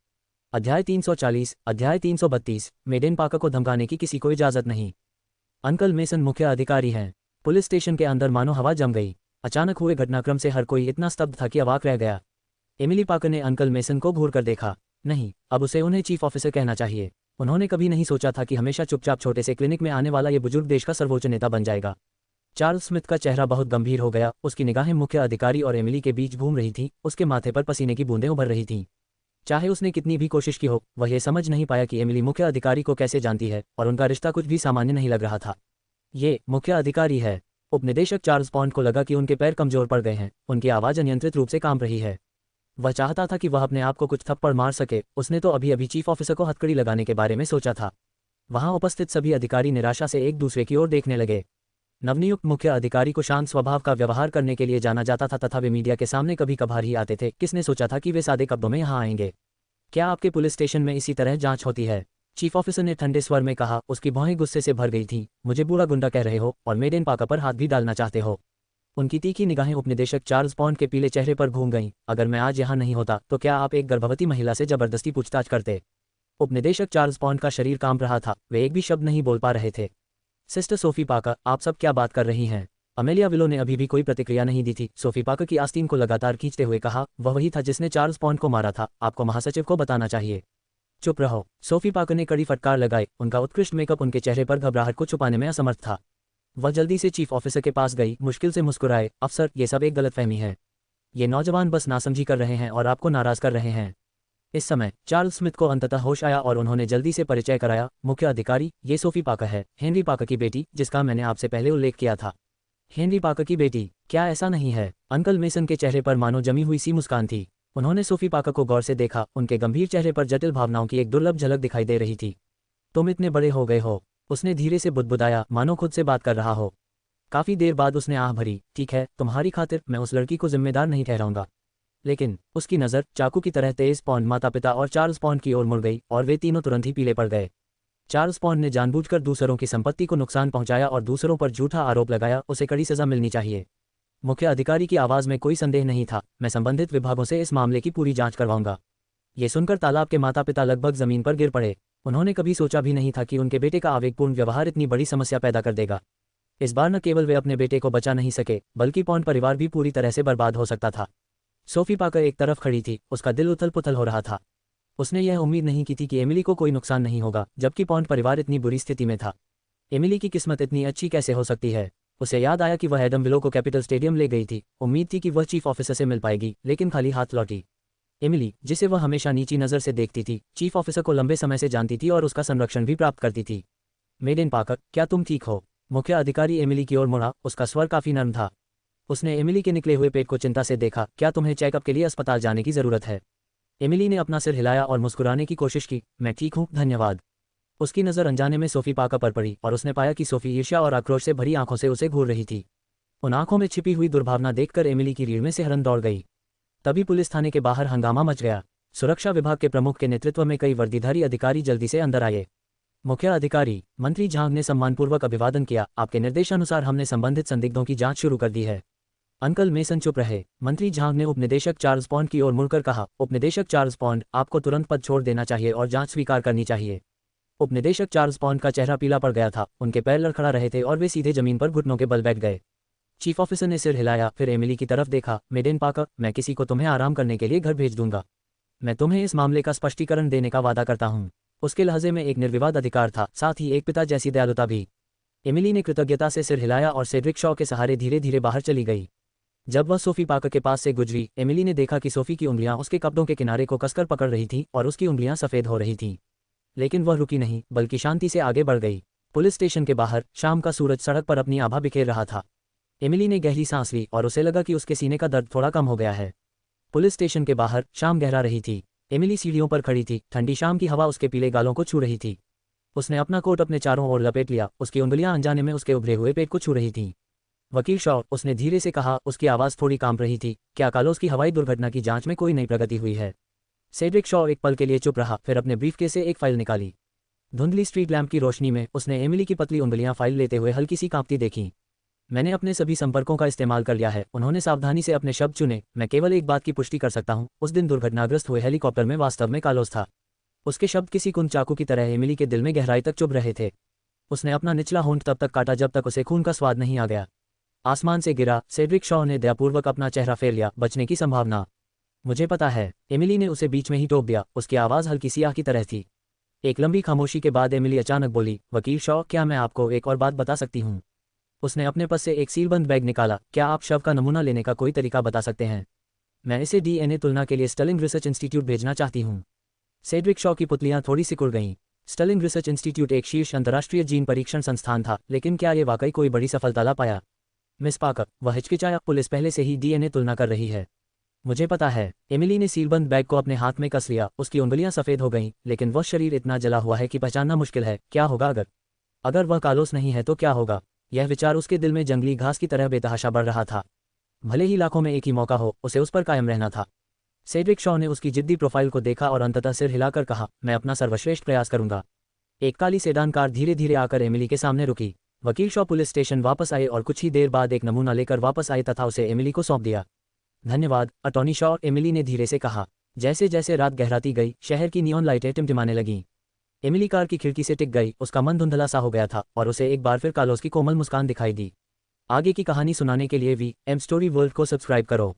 अध्याय 340, अध्याय 332, मेडेन पाकर को धमकाने की किसी को इजाजत नहीं। अंकल मेसन मुख्य अधिकारी हैं। पुलिस स्टेशन के अंदर मानो हवा जम गई। अचानक हुए घटनाक्रम से हर कोई इतना स्तब्ध था कि अवाक रह गया। एमिली पाकर ने अंकल मेसन को घूर कर देखा। नहीं, अब उसे उन्हें चीफ ऑफिसर कहना चाहिए। उन्होंने कभी नहीं सोचा था कि हमेशा चुपचाप छोटे से क्लिनिक में आने वाला ये बुजुर्ग देश का सर्वोच्च नेता बन जाएगा। चार्ल्स स्मिथ का चेहरा बहुत गंभीर हो गया। उसकी निगाहें मुख्य अधिकारी और एमिली के बीच घूम रही थीं। उसके माथे पर पसीने की बूंदें उभर रही थीं। चाहे उसने कितनी भी कोशिश की हो, वह ये समझ नहीं पाया कि एमिली मुख्य अधिकारी को कैसे जानती है, और उनका रिश्ता कुछ भी सामान्य नहीं लग रहा था। ये मुख्य अधिकारी है। उपनिदेशक चार्ल्स पॉन्ड को लगा कि उनके पैर कमजोर पड़ गए हैं। उनकी आवाज़ अनियंत्रित रूप से कांप रही है। वह चाहता था कि वह अपने आप को कुछ थप्पड़ मार सके। उसने तो अभी अभी चीफ ऑफिसर को हथकड़ी लगाने के बारे में सोचा था। वहां उपस्थित सभी अधिकारी निराशा से एक दूसरे की ओर देखने लगे। नवनियुक्त मुख्य अधिकारी को शांत स्वभाव का व्यवहार करने के लिए जाना जाता था, तथा वे मीडिया के सामने कभी कभार ही आते थे। किसने सोचा था कि वे सादे कब्जों में यहाँ आएंगे? क्या आपके पुलिस स्टेशन में इसी तरह जांच होती है? चीफ ऑफिसर ने ठंडे स्वर में कहा। उसकी भौहें गुस्से से भर गई थीं। मुझे बूढ़ा गुंडा कह रहे हो और मेडेन पाकर पर हाथ भी डालना चाहते हो? उनकी तीखी निगाहें उपनिदेशक चार्ल्स पॉन्ड के पीले चेहरे पर घूम गईं। अगर मैं आज यहाँ नहीं होता तो क्या आप एक गर्भवती महिला से जबरदस्ती पूछताछ करते? उपनिदेशक चार्ल्स पॉन्ड का शरीर कांप रहा था। वे एक भी शब्द नहीं बोल पा रहे थे। सिस्टर सोफी पाकर, आप सब क्या बात कर रही हैं? अमेलिया विलो ने अभी भी कोई प्रतिक्रिया नहीं दी थी। सोफी पाकर की आस्तीन को लगातार खींचते हुए कहा, वह वही था जिसने चार्ल्स पॉन्ड को मारा था। आपको महासचिव को बताना चाहिए। चुप रहो। सोफी पाकर ने कड़ी फटकार लगाई। उनका उत्कृष्ट मेकअप उनके चेहरे पर घबराहट को छुपाने में असमर्थ था। वह जल्दी से चीफ ऑफिसर के पास गई, मुश्किल से मुस्कुराए। अफसर, ये सब एक गलतफहमी है। ये नौजवान बस नासमझी कर रहे हैं और आपको नाराज कर रहे हैं। इस समय चार्ल्स स्मिथ को अंततः होश आया और उन्होंने जल्दी से परिचय कराया। मुख्य अधिकारी, ये सोफी पाकर है, हेनरी पाकर की बेटी, जिसका मैंने आपसे पहले उल्लेख किया था। हेनरी पाकर की बेटी? क्या ऐसा नहीं है? अंकल मेसन के चेहरे पर मानो जमी हुई सी मुस्कान थी। उन्होंने सोफी पाकर को गौर से देखा, उनके गंभीर चेहरे पर जटिल भावनाओं की एक दुर्लभ झलक दिखाई दे रही थी। तुम इतने बड़े हो गए हो, उसने धीरे से बुदबुदाया, मानो खुद से बात कर रहा हो। काफी देर बाद उसने आह भरी। ठीक है, तुम्हारी खातिर मैं उस लड़की को जिम्मेदार नहीं ठहराऊंगा। लेकिन उसकी नज़र चाकू की तरह तेज पॉन्ड माता पिता और चार्ल्स पॉन्ड की ओर मुड़ गई और वे तीनों तुरंत ही पीले पड़ गए। चार्ल्स पॉन्ड ने जानबूझकर दूसरों की संपत्ति को नुकसान पहुंचाया और दूसरों पर झूठा आरोप लगाया, उसे कड़ी सजा मिलनी चाहिए। मुख्य अधिकारी की आवाज़ में कोई संदेह नहीं था। मैं संबंधित विभागों से इस मामले की पूरी जांच करवाऊंगा। ये सुनकर तालाब के माता पिता लगभग जमीन पर गिर पड़े। उन्होंने कभी सोचा भी नहीं था कि उनके बेटे का आवेगपूर्ण व्यवहार इतनी बड़ी समस्या पैदा कर देगा। इस बार न केवल वे अपने बेटे को बचा नहीं सके, बल्कि पॉन्ड परिवार भी पूरी तरह से बर्बाद हो सकता था। सोफी पाकर एक तरफ खड़ी थी, उसका दिल उथल पुथल हो रहा था। उसने यह उम्मीद नहीं की थी कि एमिली को कोई नुकसान नहीं होगा, जबकि पॉन्ड परिवार इतनी बुरी स्थिति में था। एमिली की किस्मत इतनी अच्छी कैसे हो सकती है? उसे याद आया कि वह एडम विलो को कैपिटल स्टेडियम ले गई थी। उम्मीद थी कि वह चीफ ऑफिसर से मिल पाएगी, लेकिन खाली हाथ लौटी। एमिली, जिसे वह हमेशा नीची नज़र से देखती थी, चीफ ऑफिसर को लंबे समय से जानती थी और उसका संरक्षण भी प्राप्त करती थी। मेडेन पाकर, क्या तुम ठीक हो? मुख्य अधिकारी एमिली की ओर मुड़ा, उसका स्वर काफी नर्म था। उसने एमिली के निकले हुए पेट को चिंता से देखा। क्या तुम्हें चेकअप के लिए अस्पताल जाने की जरूरत है? एमिली ने अपना सिर हिलाया और मुस्कुराने की कोशिश की। मैं ठीक हूँ, धन्यवाद। उसकी नज़र अनजाने में सोफी पाकर पर पड़ी और उसने पाया कि सोफी ईर्ष्या और आक्रोश से भरी आंखों से उसे घूर रही थी। उन आंखों में छिपी हुई दुर्भावना देखकर एमिली की रीढ़ में सिहरन दौड़ गई। तभी पुलिस थाने के बाहर हंगामा मच गया। सुरक्षा विभाग के प्रमुख के नेतृत्व में कई वर्दीधारी अधिकारी जल्दी से अंदर आए। मुख्य अधिकारी, मंत्री झांग ने सम्मानपूर्वक अभिवादन किया। आपके निर्देशानुसार हमने संबंधित संदिग्धों की जांच शुरू कर दी है। अंकल मेसन चुप रहे। मंत्री झांग ने उपनिदेशक चार्ल्स पॉन्ड की ओर मुड़कर कहा, उपनिदेशक चार्ल्स पॉन्ड, आपको तुरंत पद छोड़ देना चाहिए और जांच स्वीकार करनी चाहिए। उपनिदेशक चार्ल्स पॉन्ड का चेहरा पीला पड़ गया था, उनके पैर लड़खड़ा रहे थे और वे सीधे जमीन पर घुटनों के बल बैठ गए। चीफ ऑफिसर ने सिर हिलाया, फिर एमिली की तरफ देखा। मेडेन पाकर, मैं किसी को तुम्हें आराम करने के लिए घर भेज दूंगा। मैं तुम्हें इस मामले का स्पष्टीकरण देने का वादा करता हूँ। उसके लहजे में एक निर्विवाद अधिकार था, साथ ही एक पिता जैसी दयालुता भी। एमिली ने कृतज्ञता से सिर हिलाया और सेड्रिक शॉ के सहारे धीरे धीरे बाहर चली गई। जब वह सोफी पाकर के पास से गुजरी, एमिली ने देखा कि सोफी की उंगलियां उसके कपड़ों के किनारे को कसकर पकड़ रही थीं और उसकी उंगलियां सफ़ेद हो रही थीं। लेकिन वह रुकी नहीं, बल्कि शांति से आगे बढ़ गई। पुलिस स्टेशन के बाहर शाम का सूरज सड़क पर अपनी आभा बिखेर रहा था। एमिली ने गहरी सांस ली और उसे लगा कि उसके सीने का दर्द थोड़ा कम हो गया है। पुलिस स्टेशन के बाहर शाम गहरा रही थी। एमिली सीढ़ियों पर खड़ी थी, ठंडी शाम की हवा उसके पीले गालों को छू रही थी। उसने अपना कोट अपने चारों ओर लपेट लिया, उसकी उंगलियां अनजाने में उसके उभरे हुए पेट को छू रही थीं। वकील शॉ, उसने धीरे से कहा, उसकी आवाज़ थोड़ी कांप रही थी। क्या कार्लोस की हवाई दुर्घटना की जांच में कोई नई प्रगति हुई है? सेड्रिक शॉ एक पल के लिए चुप रहा, फिर अपने ब्रीफकेस से एक फाइल निकाली। धुंधली स्ट्रीट लैंप की रोशनी में उसने एमिली की पतली उंगलियां फाइल लेते हुए हल्की सी कांपती देखीं। मैंने अपने सभी संपर्कों का इस्तेमाल कर लिया है, उन्होंने सावधानी से अपने शब्द चुने। मैं केवल एक बात की पुष्टि कर सकता हूँ, उस दिन दुर्घटनाग्रस्त हुए हेलीकॉप्टर में वास्तव में कार्लोस था। उसके शब्द किसी कुंद चाकू की तरह एमिली के दिल में गहराई तक चुभ रहे थे। उसने अपना निचला होंठ तब तक काटा जब तक उसे खून का स्वाद नहीं आ गया। आसमान से गिरा। सेड्रिक शॉ ने दयापूर्वक अपना चेहरा फेर लिया। बचने की संभावना? मुझे पता है। एमिली ने उसे बीच में ही टोक दिया। उसकी आवाज़ हल्की सी आह की तरह थी। एक लंबी खामोशी के बाद एमिली अचानक बोली, वकील शॉ, क्या मैं आपको एक और बात बता सकती हूँ? उसने अपने पास से एक सीलबंद बैग निकाला। क्या आप शव का नमूना लेने का कोई तरीका बता सकते हैं? मैं इसे डीएनए तुलना के लिए स्टर्लिंग रिसर्च इंस्टीट्यूट भेजना चाहती हूँ। सेड्रिक शॉ की पुतलियां थोड़ी सिकुड़ गईं। स्टर्लिंग रिसर्च इंस्टीट्यूट एक शीर्ष अंतर्राष्ट्रीय जीन परीक्षण संस्थान था, लेकिन क्या ये वाकई कोई बड़ी सफलता ला पाया? मिस पाकर, वह हिचकिचाया, पुलिस पहले से ही डीएनए तुलना कर रही है। मुझे पता है। एमिली ने सीलबंद बैग को अपने हाथ में कस लिया। उसकी उंगलियां सफ़ेद हो गईं, लेकिन वह शरीर इतना जला हुआ है कि पहचानना मुश्किल है। क्या होगा अगर वह कार्लोस नहीं है तो क्या होगा? यह विचार उसके दिल में जंगली घास की तरह बेतहाशा बढ़ रहा था। भले ही लाखों में एक ही मौका हो, उसे उस पर कायम रहना था। सेड्रिक शॉ ने उसकी जिद्दी प्रोफाइल को देखा और अंततः सिर हिलाकर कहा, मैं अपना सर्वश्रेष्ठ प्रयास करूंगा। एक काली सेडान कार धीरे धीरे आकर एमिली के सामने रुकी। वकील शॉ पुलिस स्टेशन वापस आए और कुछ ही देर बाद एक नमूना लेकर वापस आए तथा उसे एमिली को सौंप दिया। धन्यवाद, अटॉर्नी शॉ, एमिली ने धीरे से कहा। जैसे जैसे रात गहराती गई, शहर की नियॉन लाइटें टिमटिमाने लगीं। एमिली कार की खिड़की से टिक गई। उसका मन धुंधला सा हो गया था और उसे एक बार फिर कार्लोस की कोमल मुस्कान दिखाई दी। आगे की कहानी सुनाने के लिए वी एम स्टोरी वर्ल्ड को सब्सक्राइब करो।